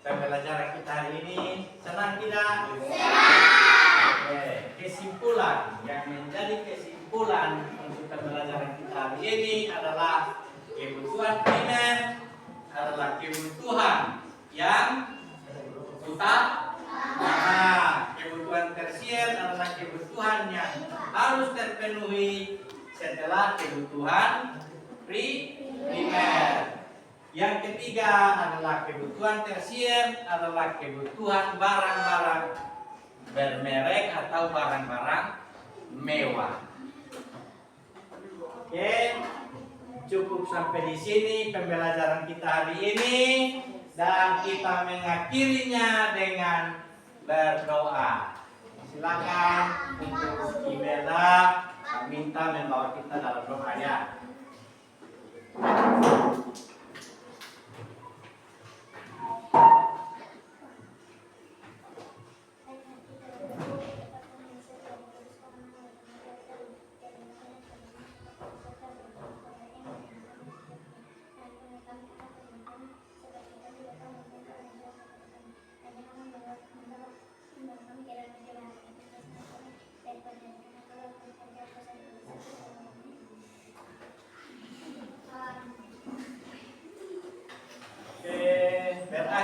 S4: pembelajaran kita hari ini. Senang tidak? Senang. Oke, kesimpulan yang menjadi kesimpulan untuk pembelajaran kita hari ini adalah kebutuhan primer adalah kebutuhan yang utama. Kebutuhan tersier adalah kebutuhan yang harus terpenuhi setelah kebutuhan primer. Yang ketiga adalah kebutuhan tersier adalah kebutuhan barang-barang bermerek atau barang-barang mewah. Oke, cukup sampai di sini pembelajaran kita hari ini dan kita mengakhirinya dengan berdoa. Silakan untuk Imelda minta membawa kita dalam doa ya.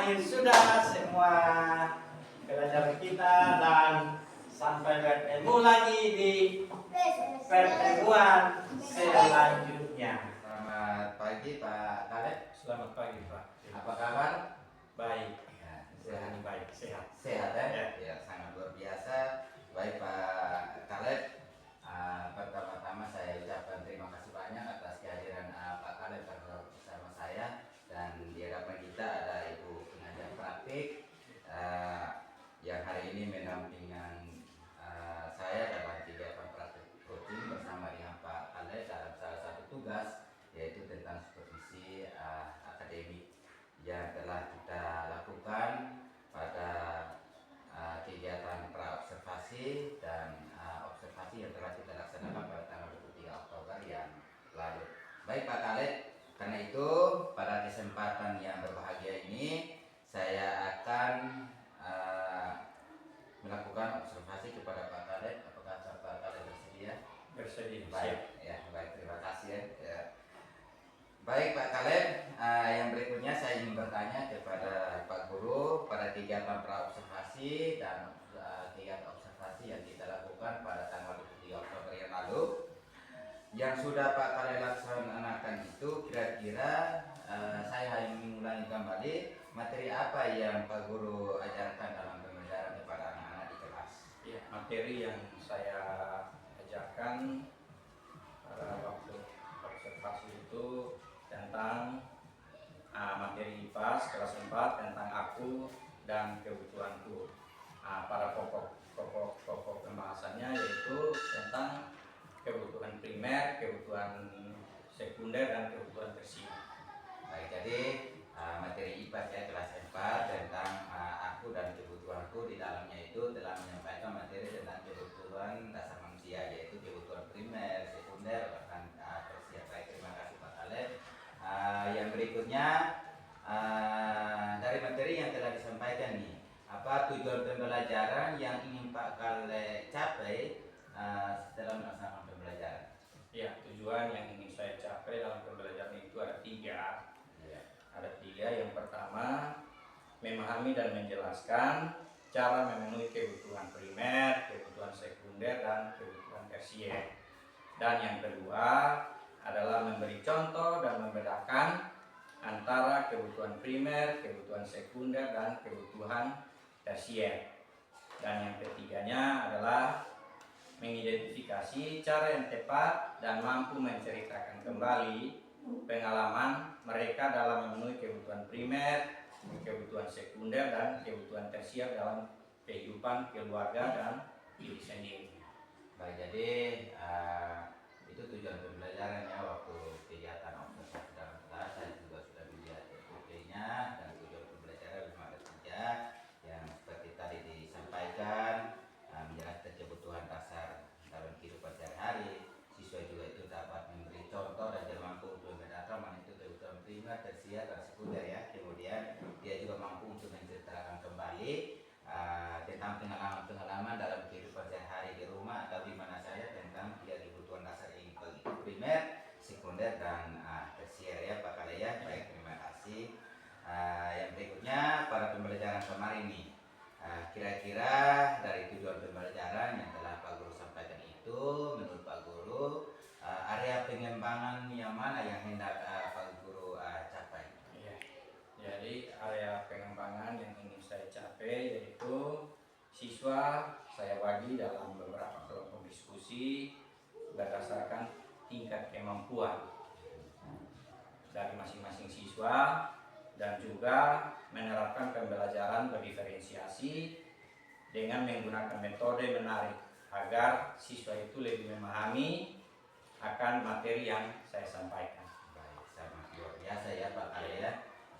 S4: ya sudah semua pelajaran kita dan sampai bertemu lagi di pertemuan selanjutnya.
S1: Selamat pagi Pak Kaleb.
S2: Selamat pagi Pak.
S1: Apa kabar?
S2: Baik.
S1: Ya,
S2: Sehat baik, sehat.
S1: Sehat ya?
S2: Ya.
S1: Ya, sangat luar biasa. Baik Pak Kaleb. Pertama-tama saya ucapkan terima kasih banyak atas kehadiran Pak Kaleb bersama saya, dan di hadapan kita ada Ibu pengajar praktik yang hari ini mendampingan saya dalam kegiatan praktik coaching bersama dengan Pak Kaleb dalam salah satu tugas, yaitu tentang supervisi akademik yang telah kita lakukan pada kegiatan praobservasi dan observasi yang telah kita laksanakan pada tanggal 23 Oktober yang lalu. Baik Pak Kaleb, karena itu pada kesempatan yang berbahagia ini saya akan melakukan observasi kepada Pak Kaleb. Apakah Pak Kaleb bersedia?
S2: Bersedia.
S1: Baik, ya, baik, terima kasih ya. Baik Pak Kaleb, yang berikutnya saya ingin bertanya kepada Pak Guru pada kegiatan praobservasi dan kegiatan observasi yang kita lakukan pada tanggal 23 Oktober yang lalu, yang sudah Pak Kaleb laksanakan itu, kira-kira saya hanya mengulangi kembali materi apa yang Pak Guru ajarkan dalam pembelajaran kepada anak-anak di kelas.
S2: Ya, materi yang saya ajarkan pada waktu observasi itu tentang materi IPAS kelas 4 tentang aku dan kebutuhanku. Pada pokok pembahasannya yaitu tentang kebutuhan primer, kebutuhan sekunder, dan kebutuhan tersier.
S1: Baik, jadi materi IPAS ya kelas 4 tentang aku dan kebutuhanku, di dalamnya itu telah menyampaikan materi tentang kebutuhan dasar manusia, yaitu kebutuhan primer, sekunder, bahkan tersier. Baik, terima kasih Pak Kaleb. Yang berikutnya dari materi yang telah disampaikan nih, apa tujuan pembelajaran yang ingin Pak Kaleb capai setelah melaksanakan pembelajaran?
S2: Ya, tujuan yang ingin saya capai dalam pembelajaran itu ada 3.
S1: Ya.
S2: Ada 3. Yang pertama, memahami dan menjelaskan cara memenuhi kebutuhan primer, kebutuhan sekunder, dan kebutuhan tersier. Dan yang kedua adalah memberi contoh dan membedakan antara kebutuhan primer, kebutuhan sekunder, dan kebutuhan tersier. Dan yang ketiganya adalah mengidentifikasi cara yang tepat dan mampu menceritakan kembali pengalaman mereka dalam memenuhi kebutuhan primer, kebutuhan sekunder, dan kebutuhan tersier dalam kehidupan keluarga dan diri sendiri.
S1: Baik, jadi itu tujuan pembelajarannya waktu kegiatan observasi dalam kelas. Saya juga sudah melihat SOP-nya, dan tujuan pembelajaran memang ada 3 yang seperti tadi disampaikan, menjelaskan kebutuhan dasar dalam kehidupan sehari-hari. Siswa juga itu dapat memberi contoh dan dia mampu untuk membedakan mana itu kebutuhan primer, tersier, dan sekunder ya. Kemudian dia juga mampu untuk menceritakan kembali tentang pengalaman dalam kehidupan sehari-hari di rumah atau di mana saja tentang 3 kebutuhan dasar ini, primer, sekunder, dan tersier ya Pak Kaleb ya. Baik, terima kasih. Yang berikutnya pada pembelajaran kemarin nih, kira-kira dari tujuan pembelajaran yang telah Pak Guru sampaikan itu, menurut Pak Guru area pengembangan yang mana yang hendak Pak Guru capai?
S2: Ya. Jadi area pengembangan yang ingin saya capai yaitu siswa saya bagi dalam beberapa kelompok diskusi berdasarkan tingkat kemampuan dari masing-masing siswa, dan juga menerapkan pembelajaran berdiferensiasi dengan menggunakan metode menarik agar siswa itu lebih memahami akan materi yang saya sampaikan.
S1: Baik, sangat luar biasa ya Pak Kaleb ya.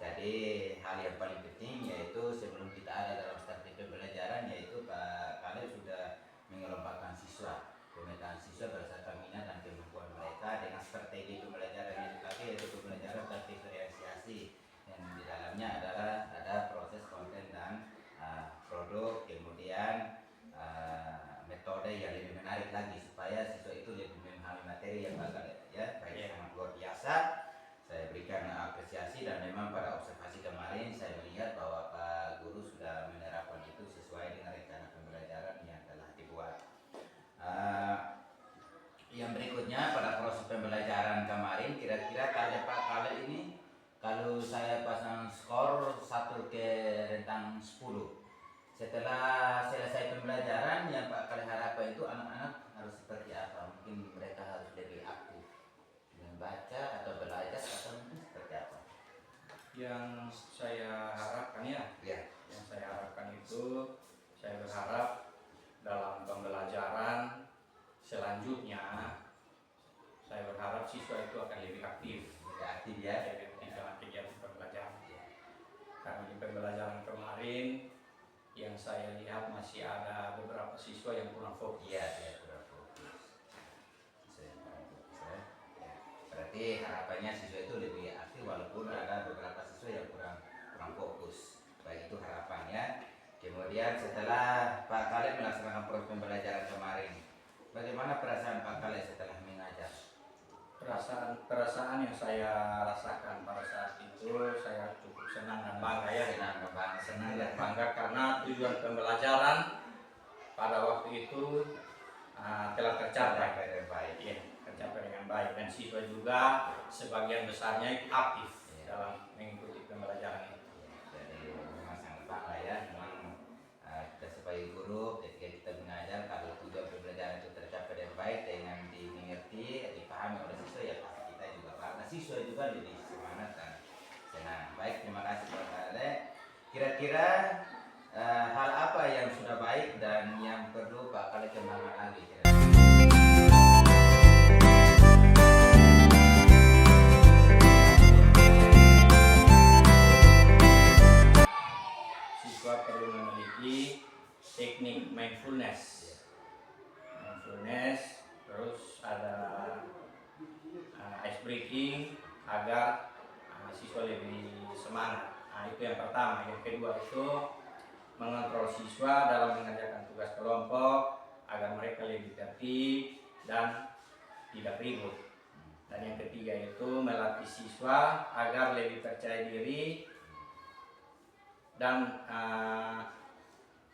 S1: Jadi hal yang paling penting yaitu sebelum kita ada dalam strategi pembelajaran, yaitu Pak Kaleb sudah mengelompokkan siswa, pemetaan siswa berdasarkan minat dan kemampuan mereka dengan strategi pembelajaran yang dipakai, yaitu pembelajaran terdiferensiasi, yang di dalamnya adalah ada proses konten dan produk, kemudian metode yang lebih menarik lagi supaya siswa itu lebih memahami materi yang Pak Kaleb ya. Baik, sangat luar biasa. lalu saya pasang skor 1/10. Setelah selesai pembelajaran, yang Pak Kale harapkan itu anak-anak harus seperti apa? Mungkin mereka harus lebih aktif membaca atau belajar atau mungkin seperti apa?
S2: Yang saya harapkan
S1: Ya.
S2: yang saya harapkan itu, saya berharap dalam pembelajaran selanjutnya, saya berharap siswa itu akan lebih aktif,
S1: Lebih aktif ya.
S2: lebih aktif dalam kegiatan pembelajaran. Karena di pembelajaran kemarin yang saya lihat masih ada beberapa siswa yang kurang fokus.
S1: Iya, ya, kurang fokus. Saya kurang fokus ya. Ya. Berarti harapannya siswa itu lebih aktif walaupun ada beberapa siswa yang kurang fokus. Baik, itu harapannya. Kemudian setelah Pak Kale melaksanakan proses pembelajaran kemarin, bagaimana perasaan Pak Kale setelah mengajar?
S2: Perasaan yang saya rasakan pada saat itu, saya cukup senang dan bangga ya. Senang dan bangga karena tujuan pembelajaran pada waktu itu telah tercapai dengan baik. Ya, tercapai dengan baik, dan siswa juga sebagian besarnya itu aktif dalam mengikuti pembelajaran itu.
S1: Jadi memang sangat bangga ya, memang kita sebagai guru ketika kita mengajar, kalau tujuan pembelajaran itu tercapai dengan baik dengan dimengerti, dipahami oleh siswa, ya pasti kita juga bangga, siswa juga lebih semangat dan senang. Baik, terima kasih Pak Kale. Kira-kira hal apa yang sudah baik dan yang perlu Pak Kale kembangkan lagi?
S2: Siswa perlu memiliki teknik mindfulness, terus ada ice breaking agar siswa lebih semangat. Itu yang pertama. Yang kedua itu mengontrol siswa dalam mengerjakan tugas kelompok agar mereka lebih tertib dan tidak ribut. Dan yang ketiga itu melatih siswa agar lebih percaya diri dan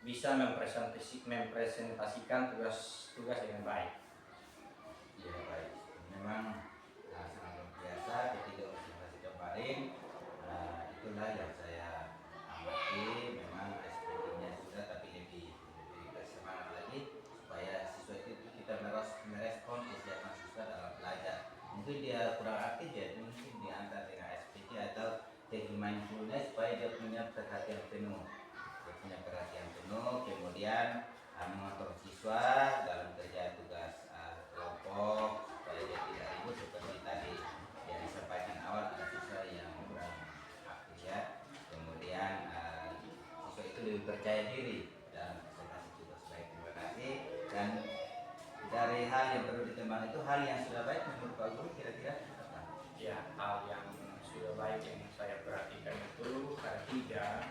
S2: bisa mempresentasikan tugas-tugas dengan baik.
S1: Ya baik, memang sangat luar biasa ketika observasi kemarin. Itulah yang saya amati, memang SPT-nya sudah, tapi lebih bersemangat lagi supaya siswa itu kita merespon kesiapan siswa dalam belajar. Mungkin dia kurang aktif ya, mungkin diantar dengan SPT atau teknik mindfulness supaya dia punya perhatian penuh. Kemudian mengontrol siswa dalam kerja tugas kelompok supaya dia tidak ribut seperti tadi yang disampaikan awal, ada siswa yang kurang aktif ya. Kemudian siswa itu lebih percaya diri dalam presentasi tugas. Baik, terima kasih. Dan dari hal yang perlu dikembangkan itu hal yang sudah baik menurut Pak Guru kira-kira apa?
S2: Ya, hal yang sudah baik yang saya perhatikan itu ada tiga.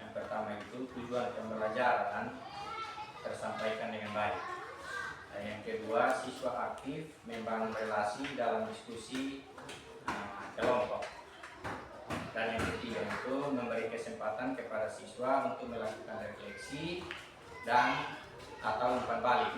S2: Yang pertama itu tujuan pembelajaran tersampaikan dengan baik. Dan yang kedua, siswa aktif membangun relasi dalam diskusi kelompok. Dan yang ketiga itu memberi kesempatan kepada siswa untuk melakukan refleksi dan atau umpan balik.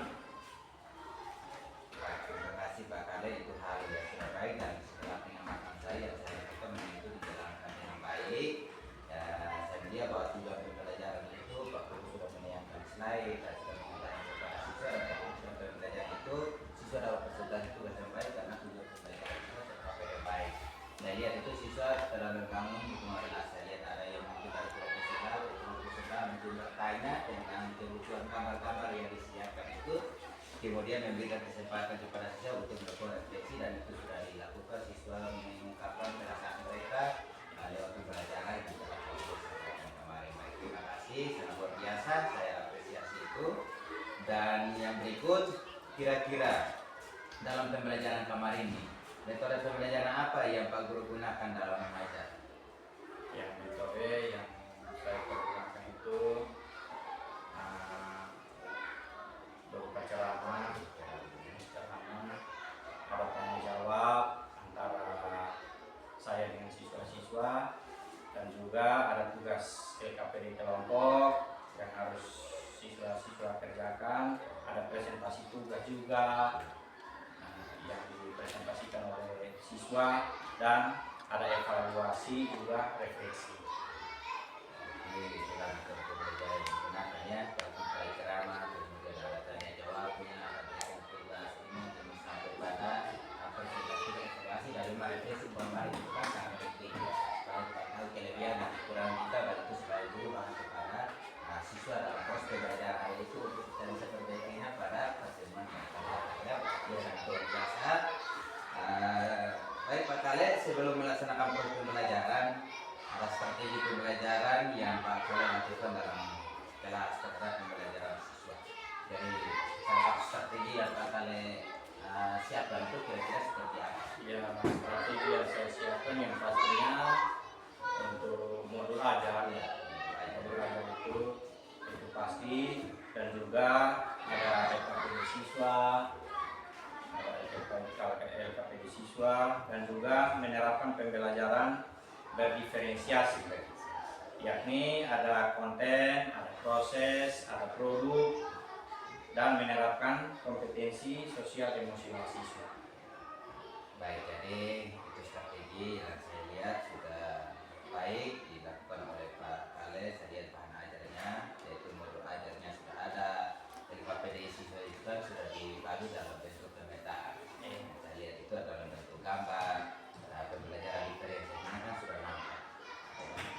S1: Terima kasih Pak Kale, itu hal yang sudah baik dan setelah pengamatan saya kita itu dijalankan dengan baik. Saya melihat bahwa tujuan pembelajaran itu Pak Guru sudah menyiapkan slide dan sudah mengatakan kepada siswa, dan tujuan pembelajaran itu siswa dapat presentasi tugas yang baik karena tujuan pembelajaran itu tercapai dengan baik. Saya lihat itu siswa telah membangun hubungan relasi. Saya lihat ada yang mungkin dari profesional mungkin bertanya tentang kebutuhan gambar-gambar yang disiapkan itu, kemudian memberikan kesempatan kepada siswa untuk melakukan refleksi, dan itu sudah dilakukan. Siswa mengungkapkan perasaan mereka lewat pembelajaran yang telah dilakukan kemarin. Baik, terima kasih, sangat luar biasa, saya apresiasi itu. Dan yang berikut, kira-kira dalam pembelajaran kemarin ini metode pembelajaran apa yang Pak Guru gunakan dalam mengajar?
S2: Yang metode yang saya pergunakan itu berupa ceramah, ada tanya jawab antara saya dengan siswa-siswa, dan juga ada tugas LKPD kelompok yang harus siswa-siswa kerjakan, ada presentasi tugas juga yang dipresentasikan oleh siswa, dan ada evaluasi juga refleksi.
S1: Ini dalam pembelajaran yang digunakan ya, kali ceramah, kemudian ada tanya jawabnya, ada berikan tugas ini demi sampai pada presentasi evaluasi dari refleksi pembelajaran itu kan sangat penting ya. Kalau kelebihan dan kekurangan kita baik itu sebagai guru bahkan kepada siswa dalam proses pembelajaran itu untuk kita bisa perbaikinya pada pertemuan yang akan datang ya. Dia sangat luar biasa. Baik Pak Kale, sebelum melaksanakan proses pembelajaran, ada strategi pembelajaran yang Pak Kale lakukan dalam kelas terhadap pembelajaran siswa. Jadi salah satu strategi yang Pak Kale siapkan itu kira-kira seperti apa?
S2: Ya, strategi yang saya siapkan yang pastinya untuk modul ajar ya. Modul ajar itu pasti, dan juga ada LKPD siswa, LKPD siswa, dan juga menerapkan pembelajaran berdiferensiasi, yakni ada konten, ada proses, ada produk, dan menerapkan kompetensi sosial emosional siswa.
S1: Baik, jadi itu strategi yang saya lihat sudah baik dilakukan oleh Pak Kale. Saya lihat bahan ajarnya, yaitu modul ajarnya sudah ada. Dari KPD siswa itu kan sudah dibagi dalam bentuk pemetaan. Saya lihat itu adalah bentuk gambar. Pembelajaran diferensiasinya kan sudah nampak.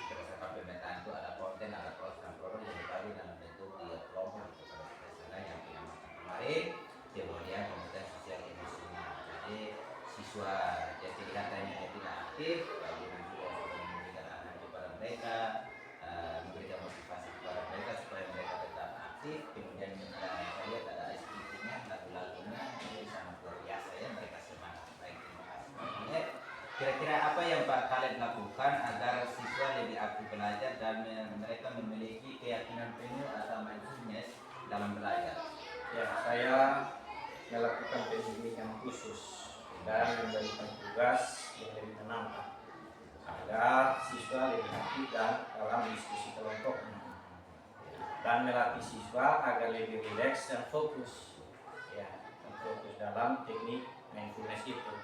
S1: Berdasarkan pemetaan itu ada konten, ada proses dan produk yang dibagi dalam bentuk 3 kelompok itu kalau tidak salah yang diamalkan kemarin. Kemudian kompetensi sosial emosional. Jadi siswa yang kelihatannya tidak aktif, bagaimana juga memberikan arahan kepada mereka, memberikan motivasi kepada mereka supaya mereka tetap aktif. Kemudian saya lihat ada SPT-nya, lagu-lagunya ini sangat luar biasa ya, mereka semangat. Baik, terima kasih Pak Kale. Kira-kira apa yang Pak Kale lakukan agar siswa lebih aktif belajar dan mereka memiliki keyakinan penuh atau mindfulness dalam belajar?
S2: Ya, saya melakukan pendidikan khusus dan memberikan tugas yang lebih menantang agar siswa lebih aktif dan dalam diskusi kelompok, dan melatih siswa agar lebih rileks dan fokus dalam teknik mindfulness itu,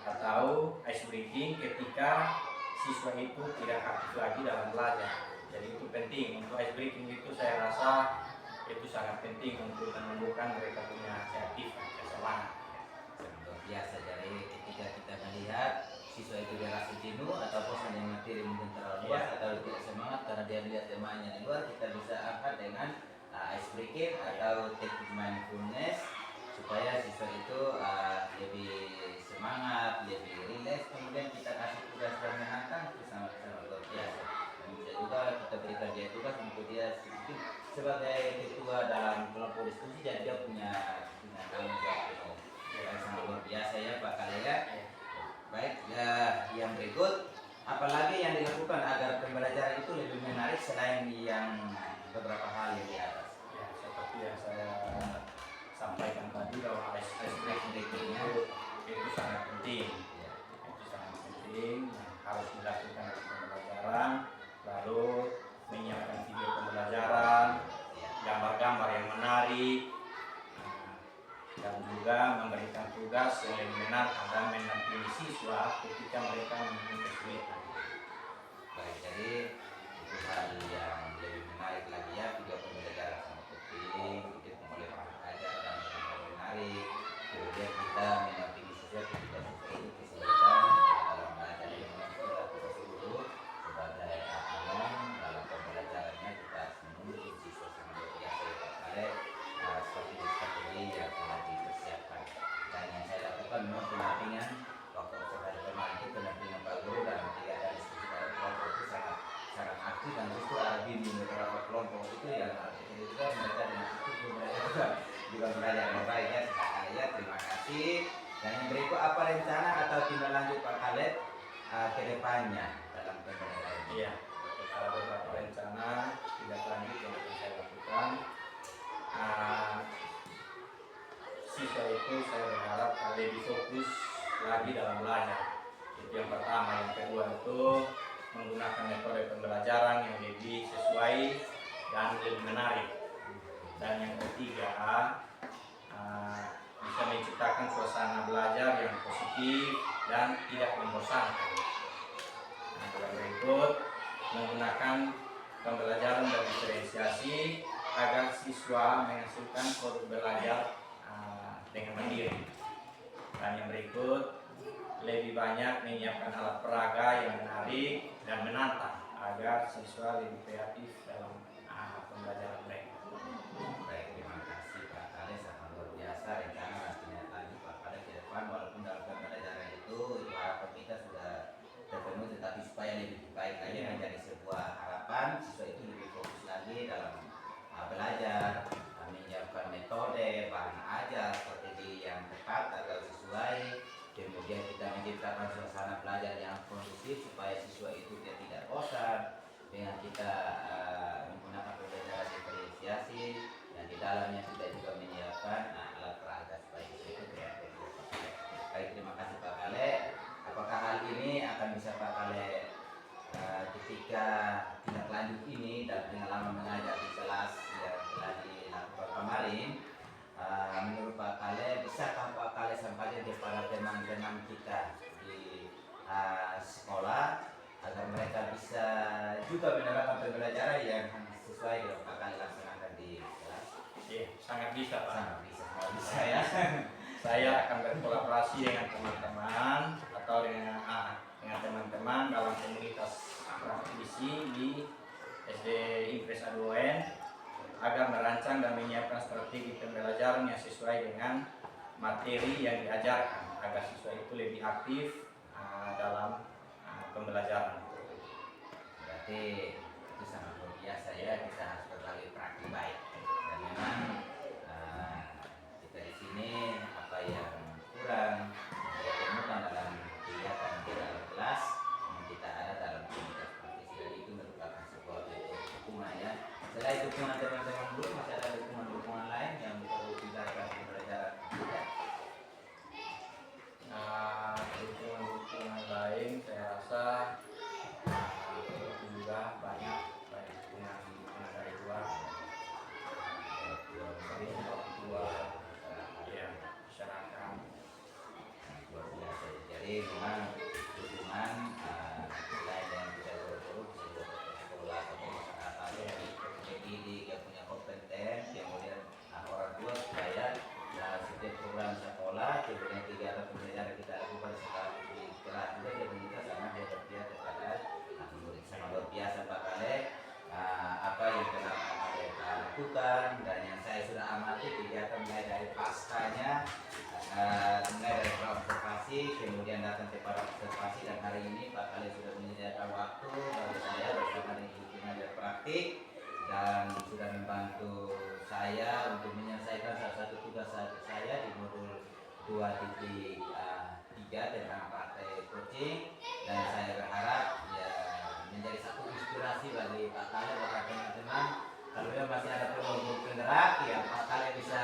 S2: atau ice breaking ketika siswa itu tidak aktif lagi dalam belajar. Jadi itu penting untuk ice breaking itu, saya rasa itu sangat penting untuk menumbuhkan mereka punya keaktifan, kesemangat.
S1: Luar biasa. Jadi ketika kita melihat siswa itu merasa jenuh atau bosan dengan materi mungkin terlalu luas atau tidak semangat karena dia melihat temannya di luar, kita bisa angkat dengan ice breaking atau teknik mindfulness supaya siswa itu lebih semangat, lebih rileks. Kemudian kita kasih tugas yang menantang, itu sangat luar biasa. Dan bisa juga kita berikan dia tugas untuk dia sedikit sebagai ketua dalam kelompok diskusi, dan dia punya tanggung jawab yang sangat luar biasa ya Pak Kale ya. Baik, yang berikut, apalagi yang dilakukan agar pembelajaran itu lebih menarik selain yang beberapa hal yang di atas?
S2: Ya, seperti yang saya sampaikan tadi, bahwa ice breaking itu sangat penting.
S1: Ya.
S2: Itu sangat penting, harus dilakukan dalam pembelajaran, lalu menyiapkan video pembelajaran, gambar-gambar yang menarik, dan juga memberikan tugas yang lebih menantang dan menampingi siswa ketika mereka memiliki kesulitan.
S1: Baik, jadi itu hal yang lebih menarik lagi ya, video pembelajaran sangat penting, didukung oleh Pak ajar dan lebih menarik. Kemudian kita menampingi siswa ketika siswa itu kesulitan dalam belajar yang kita dulu sebagai alam dalam pembelajarannya. Kita menunggu siswa sangat luar biasa ya Pak Kale, strategi yang telah dipersiapkan. Dan yang saya lakukan memang pendampingan waktu hari kemarin itu, pendampingan Pak Guru dalam kegiatan diskusi pada kelompok itu sangat aktif, dan justru ada bimbing beberapa kelompok itu yang juga mereka dengan aktif, mereka juga belajar yang baik ya. Saya terima kasih. Dan yang berikut, apa rencana atau tindak lanjut Pak Kale ke depannya dalam pembelajaran ini?
S2: Iya, ada beberapa rencana tindak lanjut yang akan saya lakukan. Siswa itu saya berharap lebih fokus lagi dalam belajar. Itu yang pertama. Yang kedua itu menggunakan metode pembelajaran yang lebih sesuai dan lebih menarik. Dan yang ketiga, bisa menciptakan suasana belajar yang positif dan tidak membosankan. Nah, yang berikut menggunakan pembelajaran berdiferensiasi agar siswa menghasilkan produk belajar dengan mandiri. Dan yang berikut lebih banyak menyiapkan alat peraga yang menarik dan menantang agar siswa lebih kreatif dalam pembelajaran mereka.
S1: Baik, terima kasih Pak Kale, sangat luar biasa rencana dan kenyataannya Pak Kale ke depan, walaupun dalam pembelajaran itu harapan kita sudah terpenuhi, tetapi supaya lebih baik lagi menjadi sebuah harapan siswa itu lebih fokus lagi dalam belajar, menyiapkan metode, bahan ajar, strategi yang tepat agar sesuai. Kemudian kita menciptakan suasana belajar yang kondusif supaya siswa itu tidak bosan dengan kita menggunakan pembelajaran diferensiasi, dan di dalamnya kita juga menyiapkan alat peraga supaya siswa itu kreatif. Baik, terima kasih Pak Kale. Apakah hal ini akan bisa Pak Kale ketika tindak lanjut ini dan pengalaman mengajar di kelas yang telah dilakukan kemarin, menurut Pak Kale, bisakah Pak Kale sampaikan kepada teman-teman kita di sekolah agar mereka bisa juga menerapkan pembelajaran yang sesuai dengan Pak Kale laksanakan di kelas?
S2: Iya, sangat bisa Pak.
S1: Sangat bisa ya.
S2: Saya akan berkolaborasi dengan teman-teman atau dengan teman-teman dalam komunitas praktisi di SD Impres Aduan agar merancang dan menyiapkan strategi pembelajaran yang sesuai dengan materi yang diajarkan agar siswa itu lebih aktif dalam pembelajaran.
S1: Berarti itu sangat luar biasa ya, kita harus berbagi praktik baik. Dan memang kita di sini apa yang kurang kita temukan dalam kegiatan di dalam kelas yang kita ada dalam komunitas praktisi, dan itu merupakan sebuah dukungan ya. Selain dukungan teman-teman guru, masih ada dukungan lain yang perlu dilakukan pembelajaran kita.
S2: Dukungan lain saya rasa juga banyak dukungan dari luar, dari orang tua, ya masyarakat.
S1: Luar biasa. Jadi memang dukungan selain yang bisa guru-guru, bisa juga sekolah atau masyarakat yang pendidik yang punya kompeten, kemudian orang tua supaya setiap program sekolah, kemudian kegiatan pembelajaran kita lakukan sekarang di kelas juga, jadi kita sangat bekerja kepada murid. Sangat luar biasa Pak Kale apa yang telah Pak Kale lakukan, dan yang saya sudah amati kegiatan mulai dari paskanya, mulai dari observasi, kemudian datang kepada observasi, dan hari ini Pak Kale sudah menyediakan waktu bagi saya bersama dengan ibu mengajar praktik dan sudah membantu saya untuk menyelesaikan salah satu tugas saya di modul 2.3 tentang praktek coaching, dan saya berharap ya menjadi satu inspirasi bagi Pak Kale, bagi teman-teman. Kalau ya masih ada program penggerak, ya Pak Kale bisa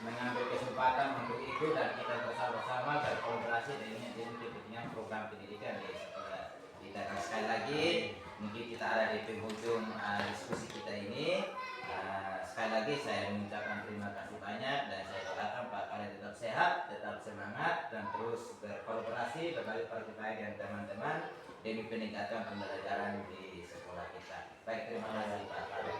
S1: mengambil kesempatan untuk itu, dan kita bersama-sama berkolaborasi dengan kepentingan program pendidikan di sekolah kita. Sekali lagi mungkin kita ada di penghujung diskusi kita ini. Sekali lagi saya mengucapkan terima kasih banyak, dan saya doakan Pak Kale tetap sehat, tetap semangat, dan terus berkolaborasi berbagi percaya dengan teman-teman demi peningkatan pembelajaran di sekolah kita. Baik, terima kasih Pak Kale.